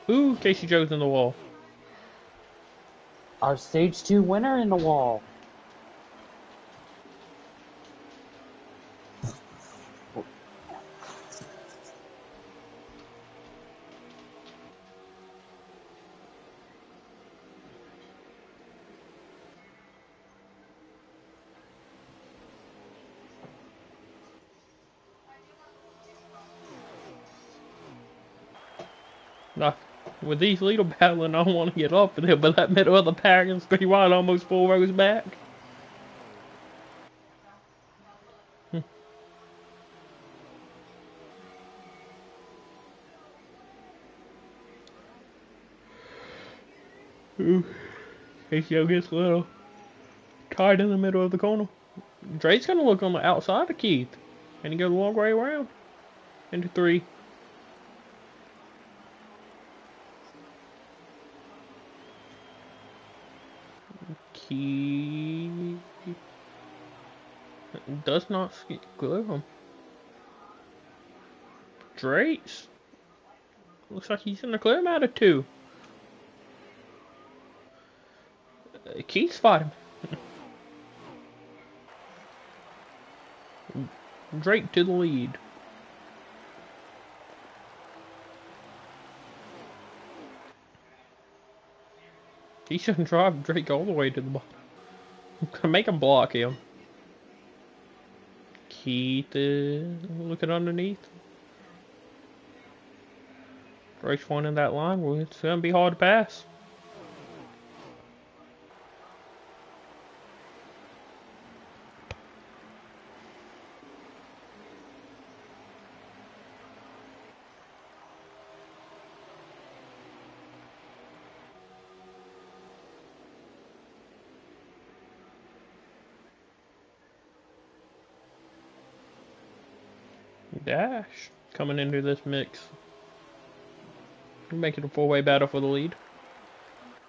Ooh, Casey Joe's in the wall. Our stage 2 winner in the wall. Nah, with these leader battling, I don't want to get off of it, but that middle of the pack is pretty wide, almost 4 rows back. Ooh, Casey Joe gets a little tight in the middle of the corner. Drake's gonna look on the outside of Keith, and he goes a long way around into 3. Keith does not glue him. Drake's looks like he's gonna clear him out of 2. Keith's fighting. Drake to the lead. He shouldn't drive Drake all the way to the bottom. Make him block him. Keith looking underneath. Drake's finding that line. Well, it's going to be hard to pass. Dash coming into this mix. Make it a 4-way battle for the lead.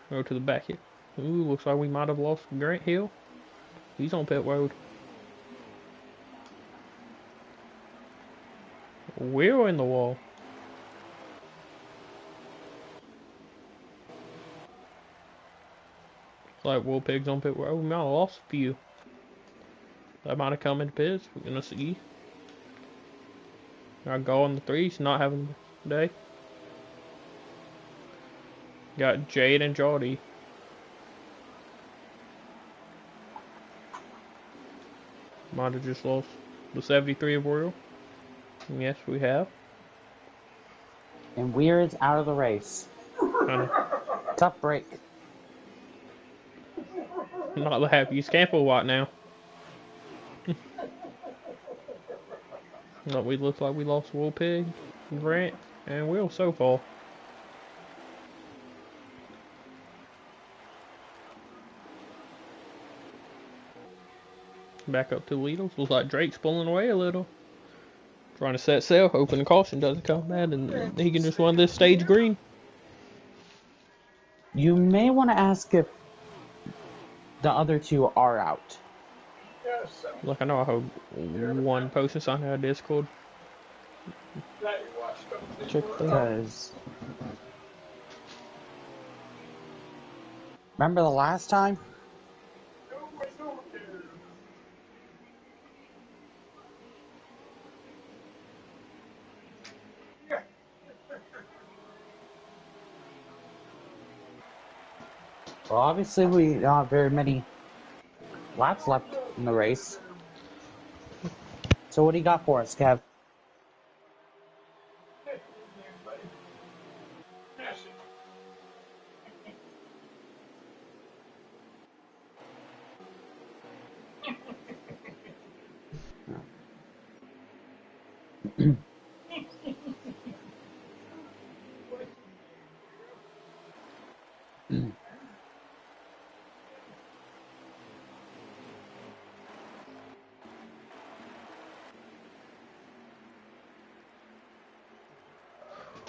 Go to the back here. Ooh, looks like we might have lost Grant Hill. He's on pit road. We're in the wall. Looks like Will Pig's on pit road. We might have lost a few. That might have come into pits. We're gonna see. Our goal on the 3's not having a day. Got Jade and Jody. Might have just lost the 73 of Royal. Yes, we have. And Weir is out of the race. Tough break. Not the happiest camper right now. But we look like we lost Will Pig, Grant, and Will so far. Back up to Leadles. Looks like Drake's pulling away a little. Trying to set sail, hoping the caution doesn't come bad and he can just run this stage green. You may want to ask if the other 2 are out. Look, I know I have one posting on our Discord. Check that. Because remember the last time? Well, obviously we don't have very many laps left in the race. So what do you got for us, Kev?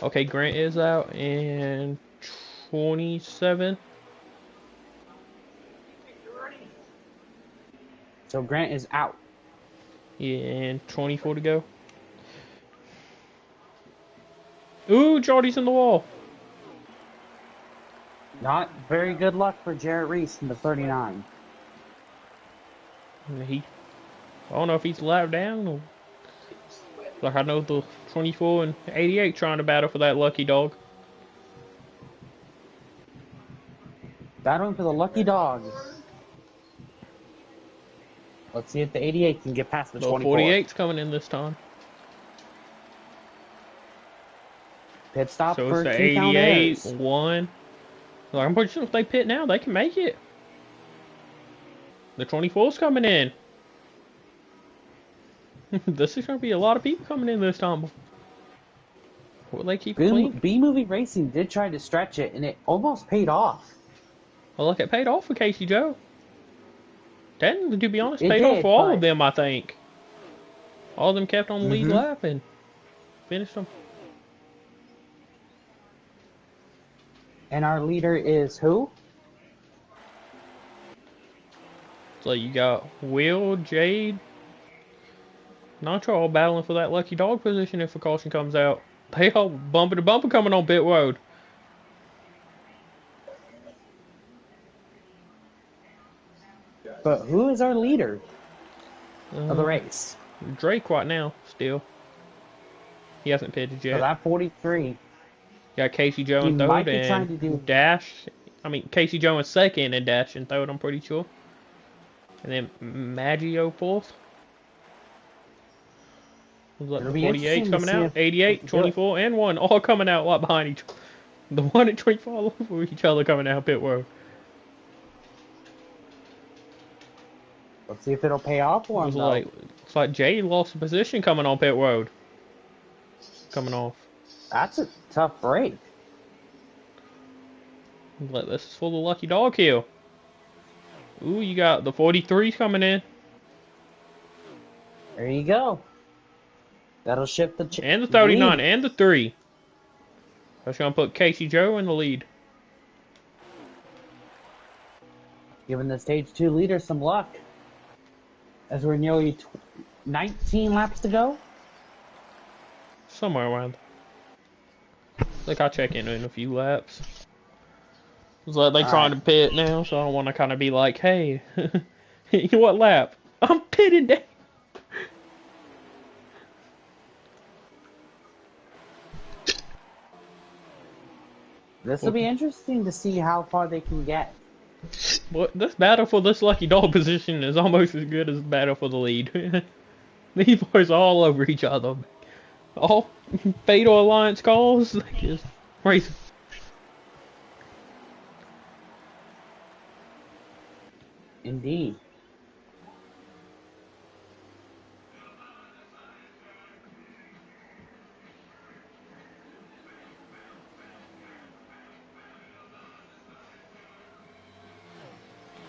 Okay, Grant is out in 27. So Grant is out. Yeah, and 24 to go. Ooh, Jordy's in the wall. Not very good luck for Jarrett Reese in the 39. I don't know if he's allowed down or. Like, I know the 24 and 88 trying to battle for that lucky dog. Battling for the lucky dog. Let's see if the 88 can get past the The 24. 48's coming in this time. Pit stop So for it's the 2 count 88, errors. 1. Like, I'm pretty sure if they pit now, they can make it. The 24's coming in. This is going to be a lot of people coming in this time. Will they keep it clean? B-Movie Racing did try to stretch it, and it almost paid off. Well, look, it paid off for Casey Joe. Technically, to be honest, It paid off did, for all but- of them, I think. All of them kept on the lead lap and finished them. And our leader is who? So you got Will, Jade, Nitro all battling for that lucky dog position if a caution comes out. They all bumper to bumper coming on pit road. But who is our leader of the race? Drake right now, still. He hasn't pitted So yet. that 43. Got Casey Joe in He might third be trying to and do- Dash. I mean, Casey Joe in second and Dash in third, I'm pretty sure. And then Maggio fourth. Look, It'll the be 48's interesting to coming see out. if they 88, can do it. 24, and 1 all coming out right behind each other. The 1 and 24 all over each other coming out pit road. Let's see if it'll pay off for him, It's like Jay lost a position coming on pit road. Coming off. That's a tough break. This is for the lucky dog kill. Ooh, you got the 43s coming in. There you go. That'll shift the And the 39 lead. and the 3. That's going to put Casey Joe in the lead. Giving the stage 2 leader some luck. As we're nearly 19 laps to go. Somewhere around. Like, I'll check in a few laps. It's like they trying to pit now, so I want to kind of be like, hey, what lap? I'm pitting down. This will be interesting to see how far they can get. But this battle for this lucky dog position is almost as good as the battle for the lead. These boys are all over each other. All Fatal Alliance calls, they just racing. Indeed.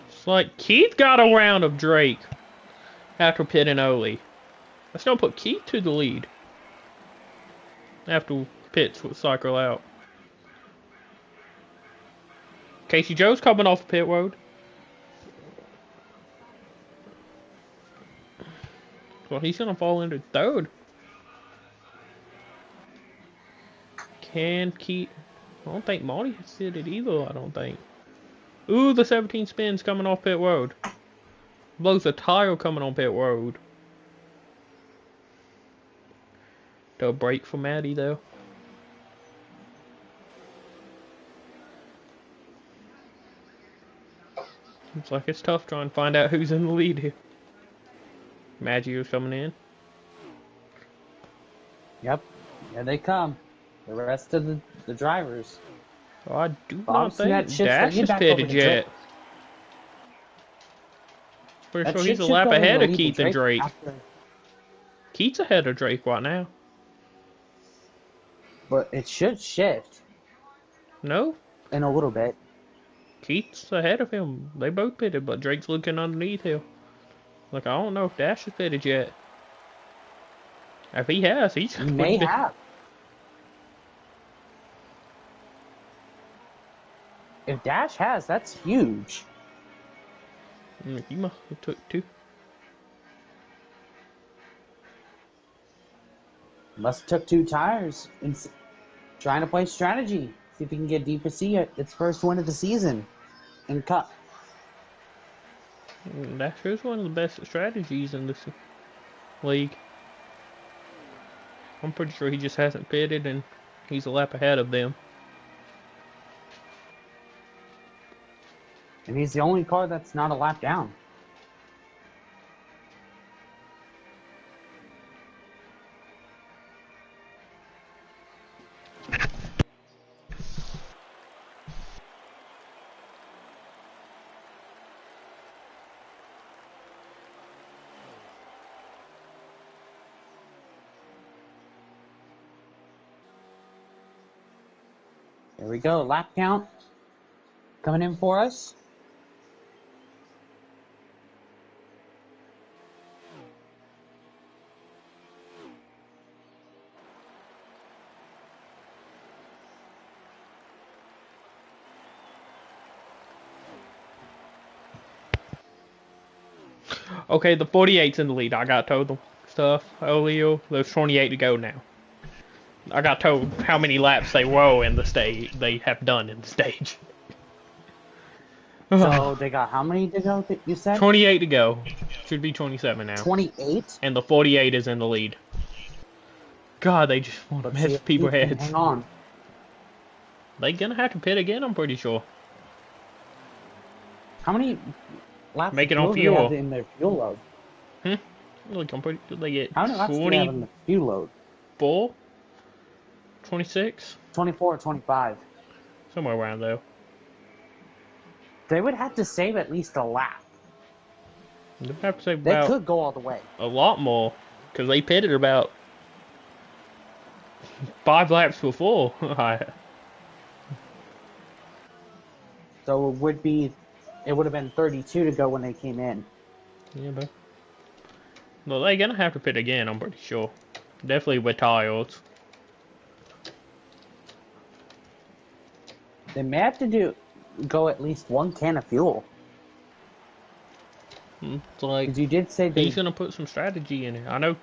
It's like Keith got a round of Drake after pitting Oli. Let's not put Keith to the lead after pits with cycle out. Casey Joe's coming off the pit road. Well, he's gonna fall into third. Can Keith? I don't think Marty has hit it either. I don't think. Ooh, the 17 spins coming off pit road. Blows a tire coming on pit road. No break for Maddie though. Looks like it's tough trying to find out who's in the lead here. Maggio's coming in. Yep. Here they come. The rest of the drivers. Oh, I do Well, not obviously that think shit's Dash getting is back pitted over to yet. Drake. Pretty That sure shit he's a should lap go in ahead the of lead to Keith and Drake. after- Keith's ahead of Drake right now. But it should shift No, in a little bit. Keith's ahead of him. They both pitted, but Drake's looking underneath him. Like, I don't know if Dash is pitted yet. If he has, he's He may have. If Dash has, that's huge. He must have took 2. Must have took 2 tires and trying to play strategy. See if he can get D4C its first win of the season in Cup. That is one of the best strategies in this league. I'm pretty sure he just hasn't pitted and he's a lap ahead of them. And he's the only car that's not a lap down. There we go, lap count coming in for us. Okay, the 48's in the lead. I got told the stuff. Olio, there's 28 to go now. I got told how many laps they were in the stage. They have done in the stage. So they got how many to go, you said? 28 to go. Should be 27 now. 28? And the 48 is in the lead. God, they just want to mess with people's heads. Hang on. They gonna have to pit again, I'm pretty sure. How many laps Make it of on fuel do they fuel. have in their fuel load? Look, I'm pretty sure they get How many laps do they have in the fuel load? 24, 26, 24 or 25. somewhere around there. They would have to save at least a lap. They have to say They about could go all the way. a lot more, because they pitted about 5 laps before. So it would have been 32 to go when they came in. Yeah, but well, they're gonna have to pit again, I'm pretty sure. Definitely with tires. They may have to go at least 1 can of fuel. It's like, Because you did say he's gonna put some strategy in it. I know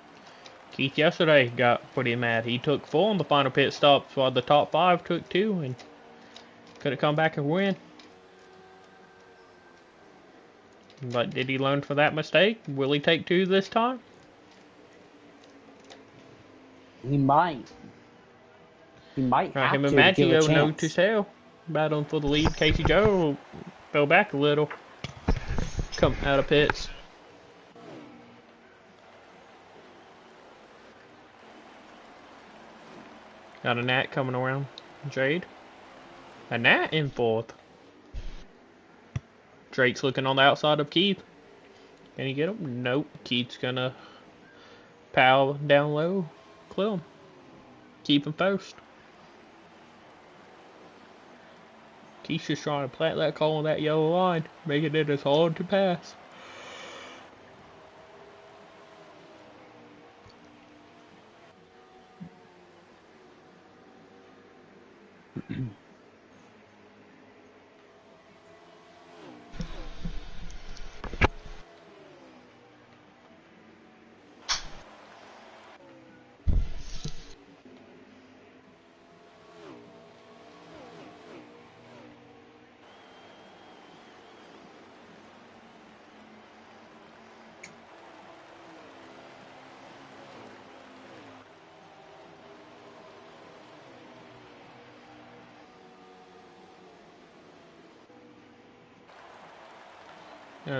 Keith yesterday got pretty mad. He took 4 on the final pit stops while the top 5 took 2 and could have come back and win. But did he learn from that mistake? Will he take 2 this time? he might. He might have Him and to give a Maggio know chance. to tell. Battling for the lead. Casey Joe fell back a little. Come out of pits. Got a Nat coming around Jade. A Nat in 4th. Drake's looking on the outside of Keith. Can he get him? Nope. Keith's gonna power down low. Clear him. Keep him first. Keith's just trying to plant that car on that yellow line, making it as hard to pass.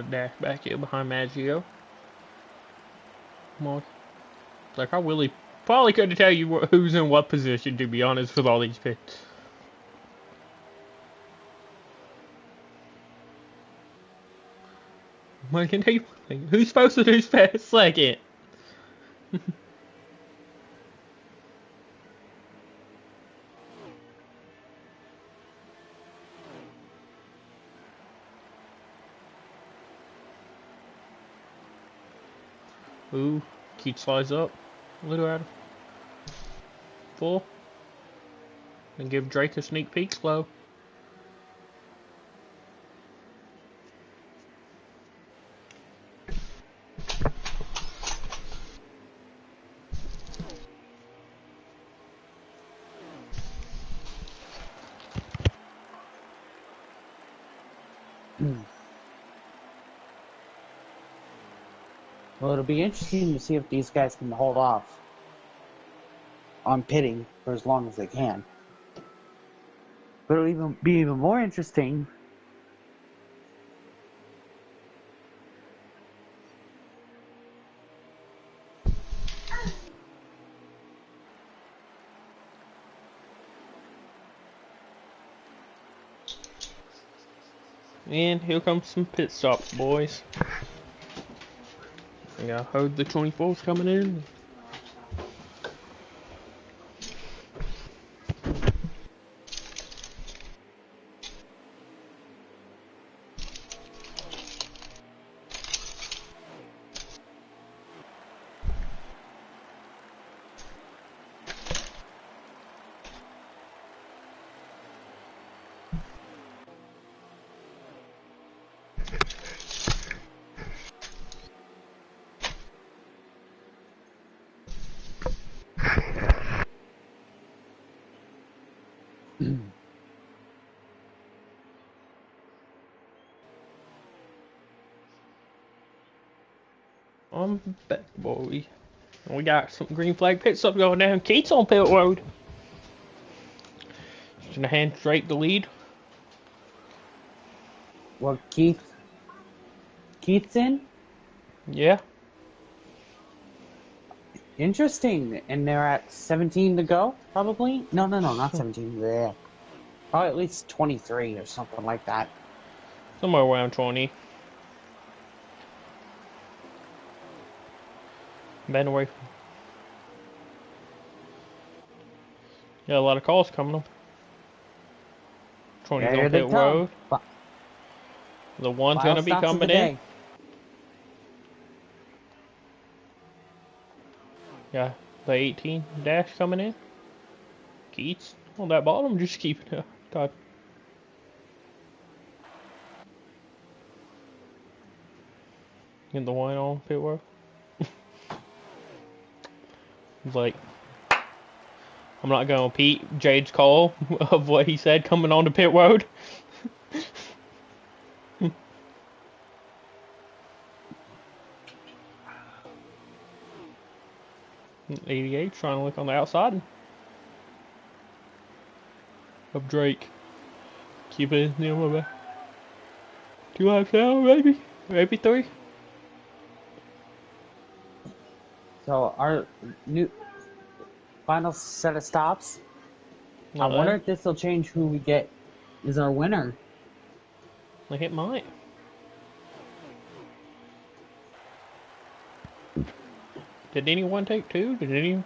Dash back here behind Maggio. More. Like, I really probably couldn't tell you who's in what position, to be honest, with all these pits. I can tell you one thing. Who's supposed to do second? Ooh, Keith slides up. A little out of 4. And give Drake a sneak peek slow. Well, it'll be interesting to see if these guys can hold off on pitting for as long as they can. But it'll be even more interesting And here comes some pit stops, boys. I heard the 24's coming in. I'm back, boy. We got some green flag pit stop going down. Keith's on pit road. Just gonna hand Drake the lead. Well, Keith's in? Yeah. Interesting. And they're at 17 to go, probably? No, not 17. Yeah. Probably at least 23 or something like that. Somewhere around 20. Been away. Got a lot of calls coming up. 20's on pit road. The one's gonna be coming in. Yeah, the 18 dash coming in. Keats on that bottom, just keeping it. God. Get the wine on pit road. It's like, I'm not gonna repeat Jade's call of what he said coming on the pit road. 88 trying to look on the outside of Drake. Keep it near my back. 2 laps now, maybe? Maybe 3. So our new final set of stops. I wonder if this will change who we get as our winner. I think it might. Did anyone take 2? Did any?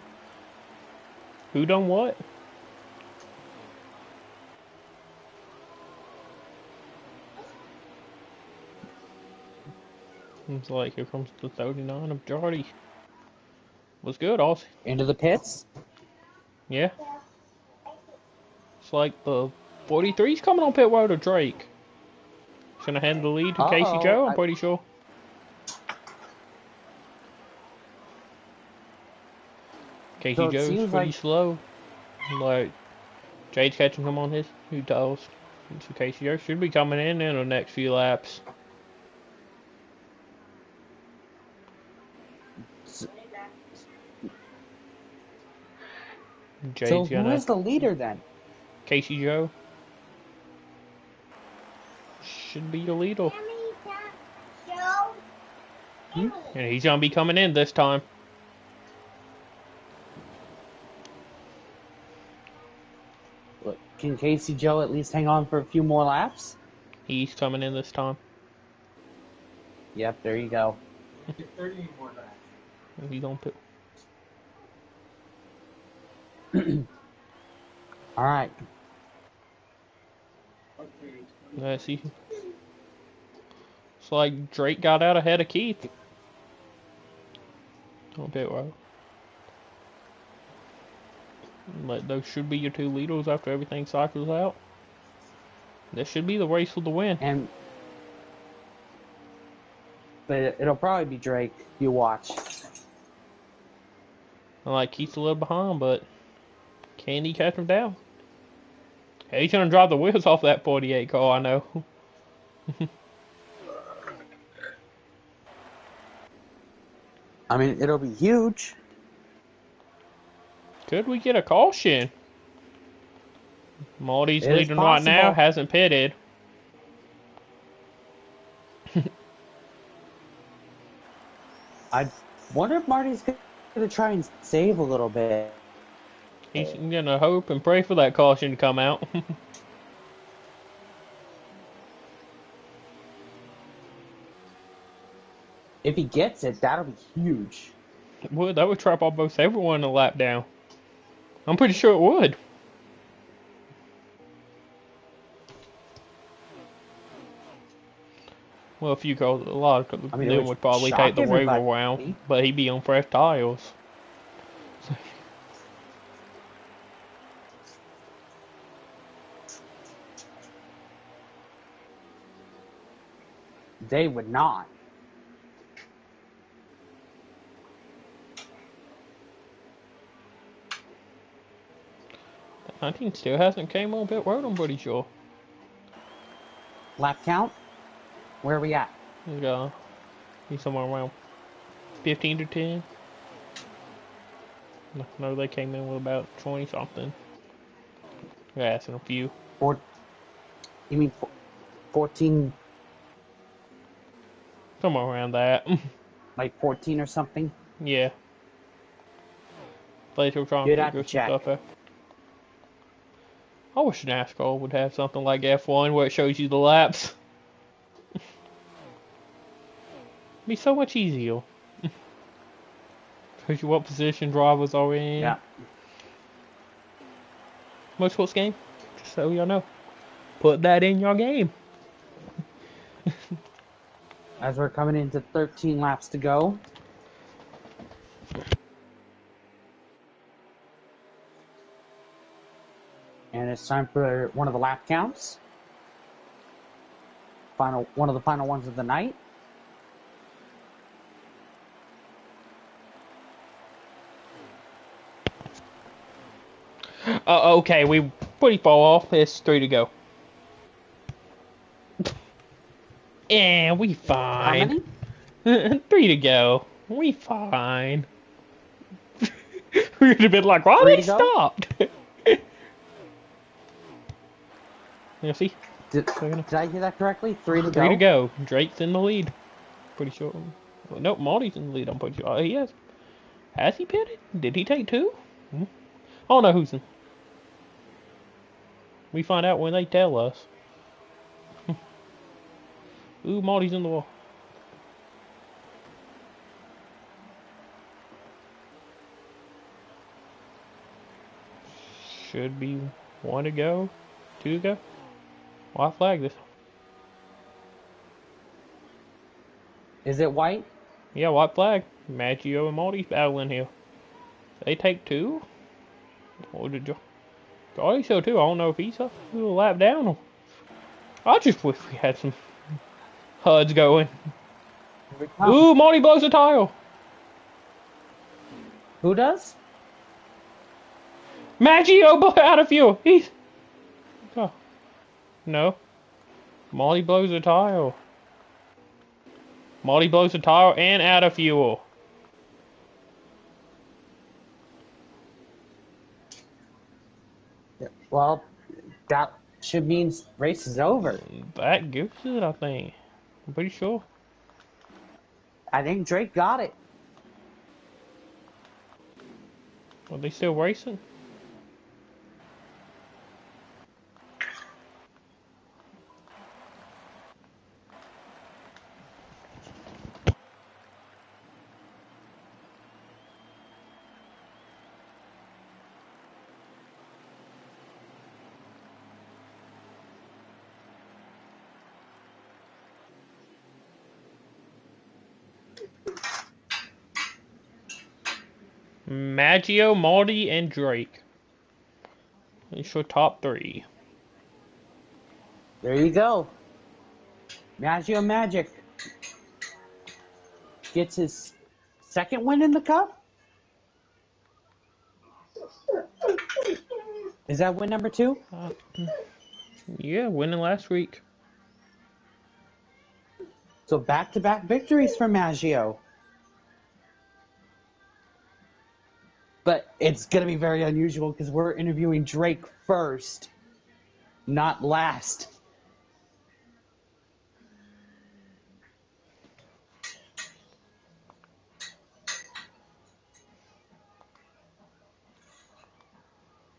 Who done what? It's like, here comes the 39 of Jardy. What's good, Aussie? Into the pits? Yeah. It's like the 43's coming on pit road of Drake. He's gonna hand the lead to Casey Joe, I'm pretty sure. Casey So Joe's pretty slow. Like, Jade's catching him on his new toes. So Casey Joe should be coming in the next few laps. So who is the leader then? Casey Joe. Should be the leader. And he's gonna be coming in this time. Look, can Casey Joe at least hang on for a few more laps? He's coming in this time. Yep, there you go. 30 more laps. He's on pit. All right. Let's see. It's like Drake got out ahead of Keith. On pit road. Like, those should be your 2 leaders after everything cycles out. This should be the race for the win. But it'll probably be Drake. You watch. Like, Keith's a little behind, but can he catch him down? Hey, he's gonna drive the wheels off that 48 car, I know. I mean, it'll be huge. Could we get a caution? Maldy's It is leading right now, possible. hasn't pitted. I wonder if Marty's going to try and save a little bit. He's gonna hope and pray for that caution to come out. If he gets it, that'll be huge. That would trap almost everyone a lap down. I'm pretty sure it would. Well, if you go, a lot of I mean, them it would probably shock take the waiver everybody. round, but he'd be on fresh tiles. They would not. The 19 still hasn't came on pit road, I'm pretty sure. Lap count? Where are we at? He's somewhere around 15 to 10. No, they came in with about 20 something. Yeah, that's a few. You mean 14, Somewhere around that. like 14 or something? Yeah. They still trying You'd to have to figure some check. stuff out. I wish NASCAR would have something like F1 where it shows you the laps. Be so much easier. Shows you what position drivers are in. Yeah. Motorsports game, just so y'all know. Put that in your game. As we're coming into 13 laps to go. And it's time for one of the lap counts. One of the final ones of the night. Okay, we pretty far off. It's 3 to go. Yeah, we How fine. many? 3 to go. We fine. We'd have been like, why 3 they to go? stopped? You see? Did I hear that correctly? 3 to go? 3 to go. Drake's in the lead. Pretty sure. Well, nope, Maldy's in the lead. I'm pretty sure. He has. Has he pitted? Did he take 2? I don't know who's in. We find out when they tell us. Ooh, Maldy's in the wall. Should be 1 to go. 2 to go. White flag this. Is it white? Yeah, white flag. Maggio and Maldy's battling here. They take 2? Or did you? Charlie show 2. I don't know if he's a little lap down. Or... I just wish we had some HUDs going. Ooh, Maldy blows a tile. Who does? Maggio blew out of fuel. He's. Oh. No. Maldy blows a tile. Maldy blows a tile and out of fuel. Well, that should mean race is over. That gives it, I think. I'm pretty sure. I think Drake got it. Are they still racing? Maggio, Maldy, and Drake. It's your top 3. There you go. Maggio Magic gets his second win in the Cup. Is that win number 2? Yeah, winning last week. So back-to-back victories for Maggio. It's going to be very unusual because we're interviewing Drake first, not last.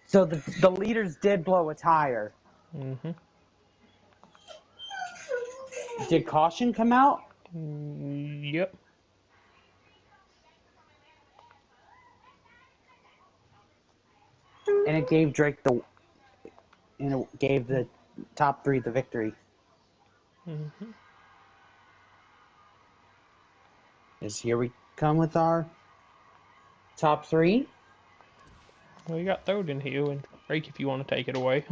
So the leaders did blow a tire. Mm-hmm. Did caution come out? Yep. And it gave Drake the top 3 the victory. Mm-hmm. Here we come with our top 3. Well, you got Thode in here, and Drake if you want to take it away.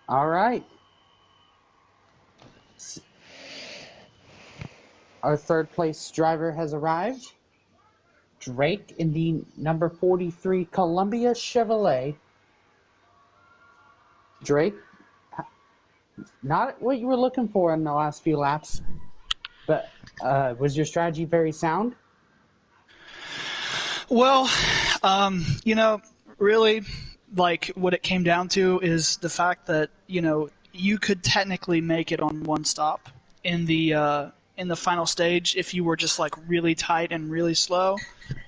All right. Our third place driver has arrived. Drake in the number 43 Columbia Chevrolet. Drake, not what you were looking for in the last few laps, but was your strategy very sound? Well, really, like what it came down to is the fact that you could technically make it on one stop in the final stage if you were just like really tight and really slow.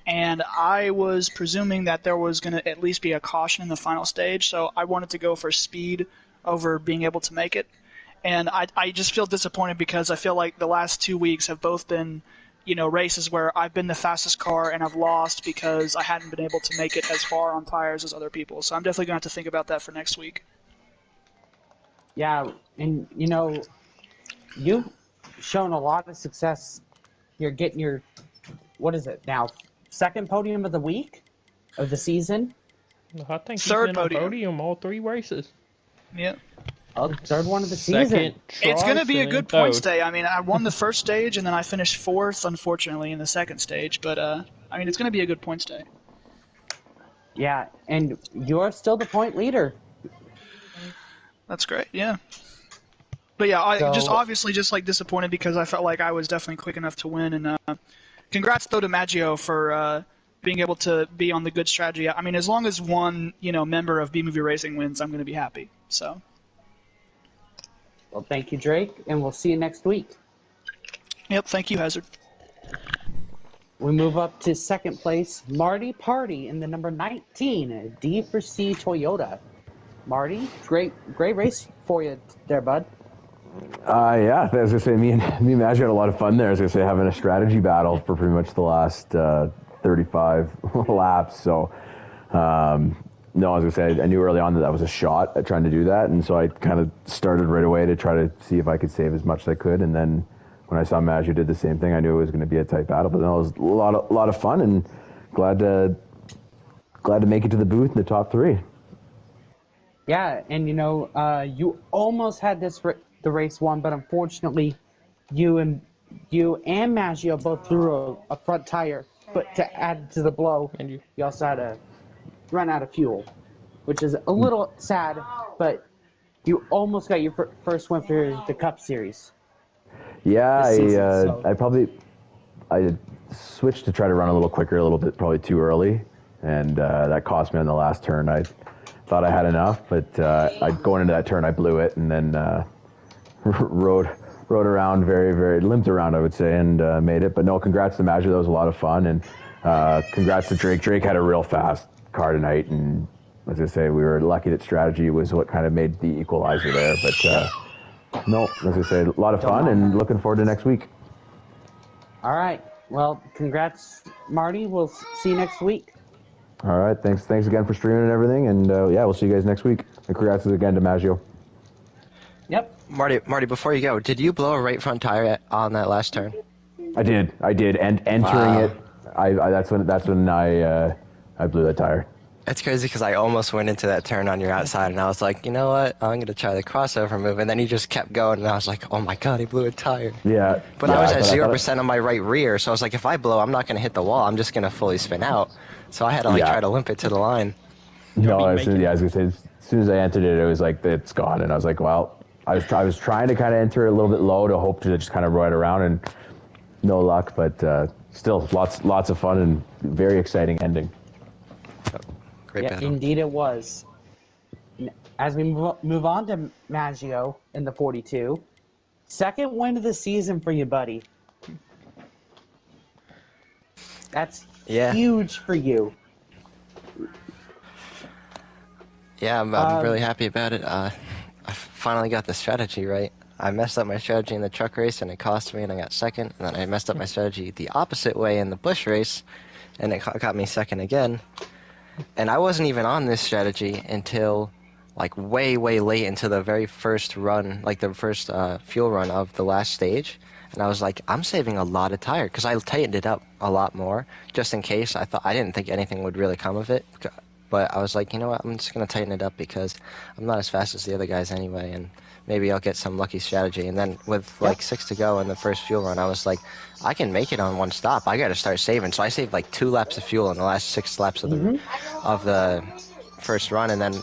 And I was presuming that there was going to at least be a caution in the final stage, so I wanted to go for speed over being able to make it. And I just feel disappointed because I feel like the last 2 weeks have both been, races where I've been the fastest car and I've lost because I hadn't been able to make it as far on tires as other people. So I'm definitely going to have to think about that for next week. Yeah, and you've shown a lot of success. You're getting your, what is it now, second podium of the week, of the season? I think he's Third been podium. on podium all 3 races. Yeah. Oh, third one of the season. Second, It's going to be a good Thode. points day. I mean, I won the first stage and then I finished 4th, unfortunately, in the second stage. But, it's going to be a good points day. Yeah, and you're still the point leader. That's great, yeah. But yeah, I So- just obviously just like disappointed because I felt like I was definitely quick enough to win. And congrats though to Maggio for being able to be on the good strategy. I mean, as long as one member of B Movie Racing wins, I'm going to be happy. So. Well, thank you, Drake, and we'll see you next week. Yep, thank you, Hazard. We move up to second place, Marty Party in the number 19 D4C Toyota. Marty, great race for you there, bud. Yeah, as I was gonna say, me and Maggio had a lot of fun there. I was gonna say, having a strategy battle for pretty much the last 35 laps. So, no, I was gonna say, I knew early on that was a shot at trying to do that, and so I kind of started right away to try to see if I could save as much as I could. And then when I saw Maggio did the same thing, I knew it was going to be a tight battle. But no, it was a lot of fun, and glad to make it to the booth in the top 3. Yeah, and you almost had the race won, but unfortunately, you and Maggio both threw a front tire, but to add to the blow, And you. also had to run out of fuel, which is a little sad, but you almost got your first win for the Cup Series. Yeah, this season, I switched to try to run a little quicker, a little bit probably too early, and that cost me on the last turn. I thought I had enough, but going into that turn, I blew it, and then rode around limped around, I would say, and made it. But no, congrats to Maggio. That was a lot of fun, and congrats to Drake. Drake had a real fast car tonight, and as I say, we were lucky that strategy was what kind of made the equalizer there. But no, as I say, a lot of fun, and looking forward to next week. All right. Well, congrats, Marty. We'll see you next week. All right, thanks again for streaming and everything, and yeah, we'll see you guys next week. And congrats again to Maggio. Yep. Marty, before you go, did you blow a right front tire on that last turn? I did, and entering it, that's when I blew that tire. It's crazy because I almost went into that turn on your outside, and I was like, you know what, I'm going to try the crossover move, and then he just kept going, and I was like, oh my god, he blew a tire. Yeah. But I was at 0% on my right rear, so I was like, if I blow, I'm not going to hit the wall, I'm just going to fully spin out. So I had to try to limp it to the line. No, I was going to say, as soon as I entered it, it was like, it's gone, and I was like, well, I was trying to kind of enter it a little bit low to hope to just kind of ride around, and no luck, but still lots of fun and very exciting ending. Great Yeah, battle. indeed it was. As we move on to Maggio in the 42, second win of the season for you, buddy. That's Yeah. huge for you. Yeah, I'm really happy about it. I finally got the strategy right. I messed up my strategy in the truck race, and it cost me, and I got second. And then I messed up my strategy the opposite way in the bush race, and it got me second again. And I wasn't even on this strategy until, like, way late into the very first run, like the first fuel run of the last stage. And I was like, I'm saving a lot of tire, because I tightened it up a lot more, just in case. I didn't think anything would really come of it. But I was like, you know what, I'm just going to tighten it up because I'm not as fast as the other guys anyway, and maybe I'll get some lucky strategy. And then with like 6 to go in the first fuel run, I was like, I can make it on one stop. I got to start saving. So I saved like 2 laps of fuel in the last 6 laps of the first run, and then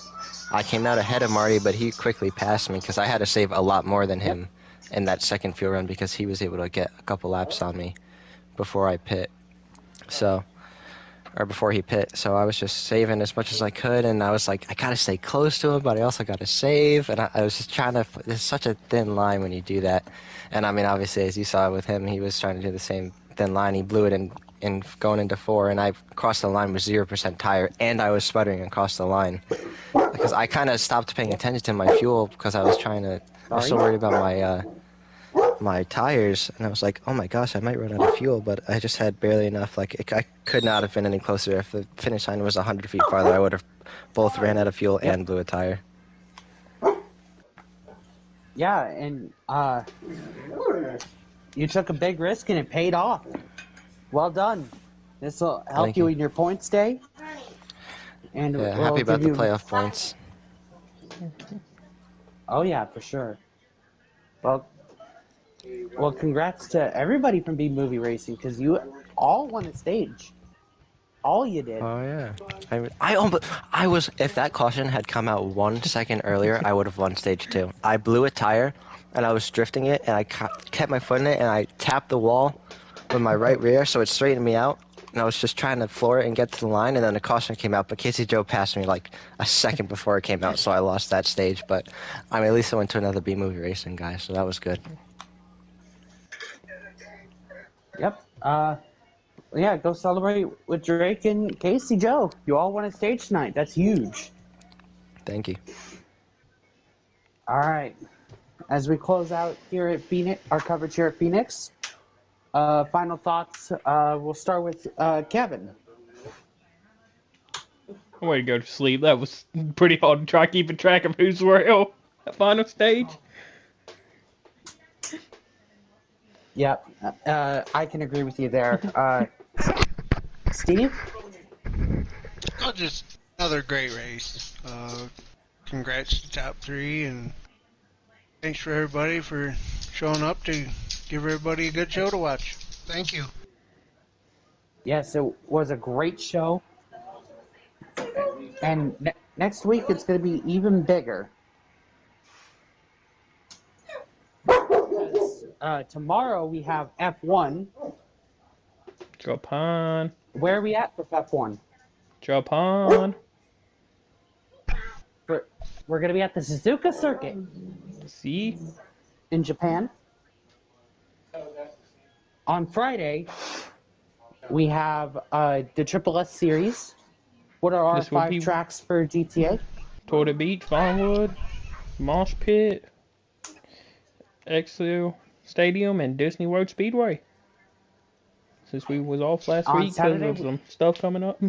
I came out ahead of Marty, but he quickly passed me because I had to save a lot more than him in that second fuel run because he was able to get a couple laps on me before I pit. Or before he pit, so I was just saving as much as I could, and I was like, I gotta stay close to him, but I also gotta save, and I was just trying to, there's such a thin line when you do that, and I mean, obviously, as you saw with him, he was trying to do the same thin line. He blew it in going into 4, and I crossed the line with 0% tire, and I was sputtering across the line, because I kind of stopped paying attention to my fuel, because I was so worried about my tires, and I was like, oh my gosh, I might run out of fuel, but I just had barely enough. Like, I could not have been any closer. If the finish line was 100 feet farther, I would have both ran out of fuel and blew a tire. Yeah, and you took a big risk and it paid off. Well done. This will help Thank you you. in your points day. And Yeah, we'll happy about give the you... playoff points. Oh yeah, for sure. Well, congrats to everybody from B Movie Racing because you all won a stage. All you did. Oh yeah. I was, if that caution had come out 1 second earlier, I would have won stage 2. I blew a tire, and I was drifting it, and I kept my foot in it, and I tapped the wall with my right rear, so it straightened me out. And I was just trying to floor it and get to the line, and then the caution came out. But Casey Joe passed me like a second before it came out, so I lost that stage. But I mean, at least I went to another B Movie Racing guy, so that was good. Yep. Yeah, go celebrate with Drake and Casey Joe. You all won a stage tonight. That's huge. Thank you. All right. As we close out here at Pheonix, our coverage here at Pheonix, final thoughts. We'll start with Kevin. I'm ready to go to sleep. That was pretty hard to try keeping track of who's real at final stage. Yep. I can agree with you there. Steve? Oh, just another great race. Congrats to top 3, and thanks for everybody for showing up to give everybody a good show to watch. Thank you. Yes, it was a great show. And next week it's going to be even bigger. Because tomorrow we have F1. Japan. Where are we at for F1? Japan. We're going to be at the Suzuka Circuit See? in Japan. On Friday, we have the Triple S Series. What are our This will 5 be- tracks for GTA? Torta Beach, Vinewood, Mosh Pit, Exo Stadium, and Disney World Speedway. Since we was off last On week because Saturday- of some stuff coming up.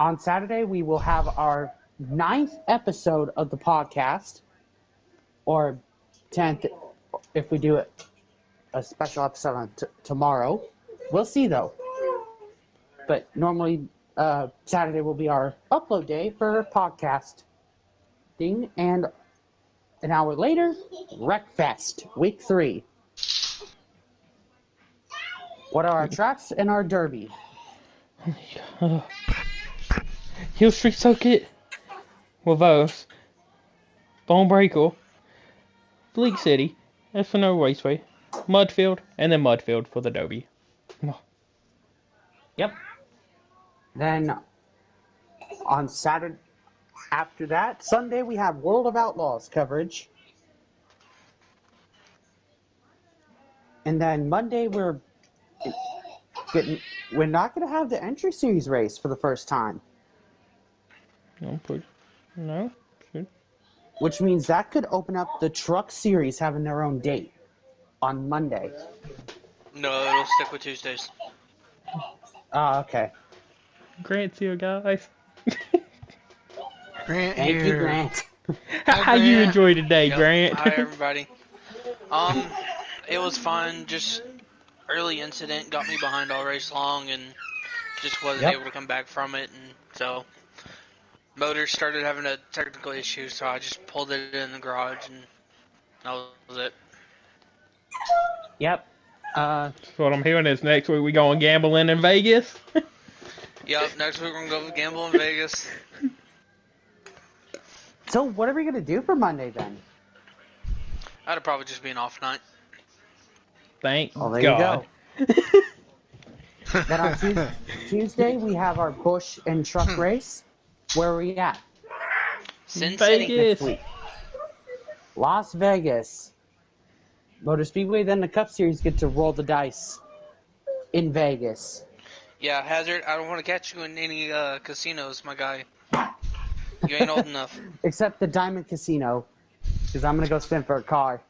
On Saturday, we will have our 9th episode of the podcast, or 10th if we do it a special episode on tomorrow. We'll see though. But normally Saturday will be our upload day for podcast thing, and an hour later, Wreckfest, week 3. What are our tracks and our derby? Hill Street Circuit, Wavos, Bone Breaker, Bleak City, Espino Raceway, Mudfield, and then Mudfield for the W. Yep. Then on Saturday, after that, Sunday, we have World of Outlaws coverage. And then Monday, we're not going to have the entry series race for the first time. No. Which means that could open up the truck series having their own date on Monday. No, it'll stick with Tuesdays. Okay. Grant's here, guys. Grant Thank here. you, Grant. How you Grant. enjoy today, Yep. Grant? Hi, everybody. It was fun. Just early incident got me behind all race long, and just wasn't able to come back from it, and so motor started having a technical issue, so I just pulled it in the garage, and that was it. Yep. So what I'm hearing is next week we going gambling in Vegas. Yep, next week we're gonna go gamble in Vegas. So what are we going to do for Monday then? That'd probably just be an off night. Thank There God. you go. Then on Tuesday, we have our Busch and truck race. Where are we at? Sin City. Vegas. Week. Las Vegas. Motor Speedway, then the Cup Series get to roll the dice in Vegas. Yeah, Hazard, I don't want to catch you in any casinos, my guy. You ain't old enough. Except the Diamond Casino, because I'm going to go spin for a car.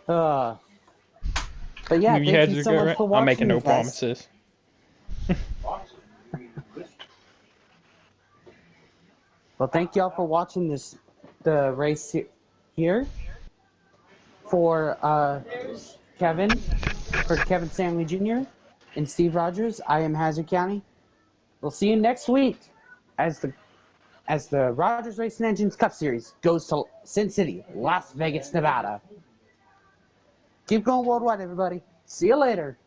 But yeah, You thank had you to so go, much right? for watching. I'm making no you guys. promises. Well, thank y'all for watching the race here. For Kevin Stanley Jr. and Steve Rodgers, I am Hazard County. We'll see you next week as the Rodgers Racing Engines Cup Series goes to Sin City, Las Vegas, Nevada. Keep going worldwide, everybody. See you later.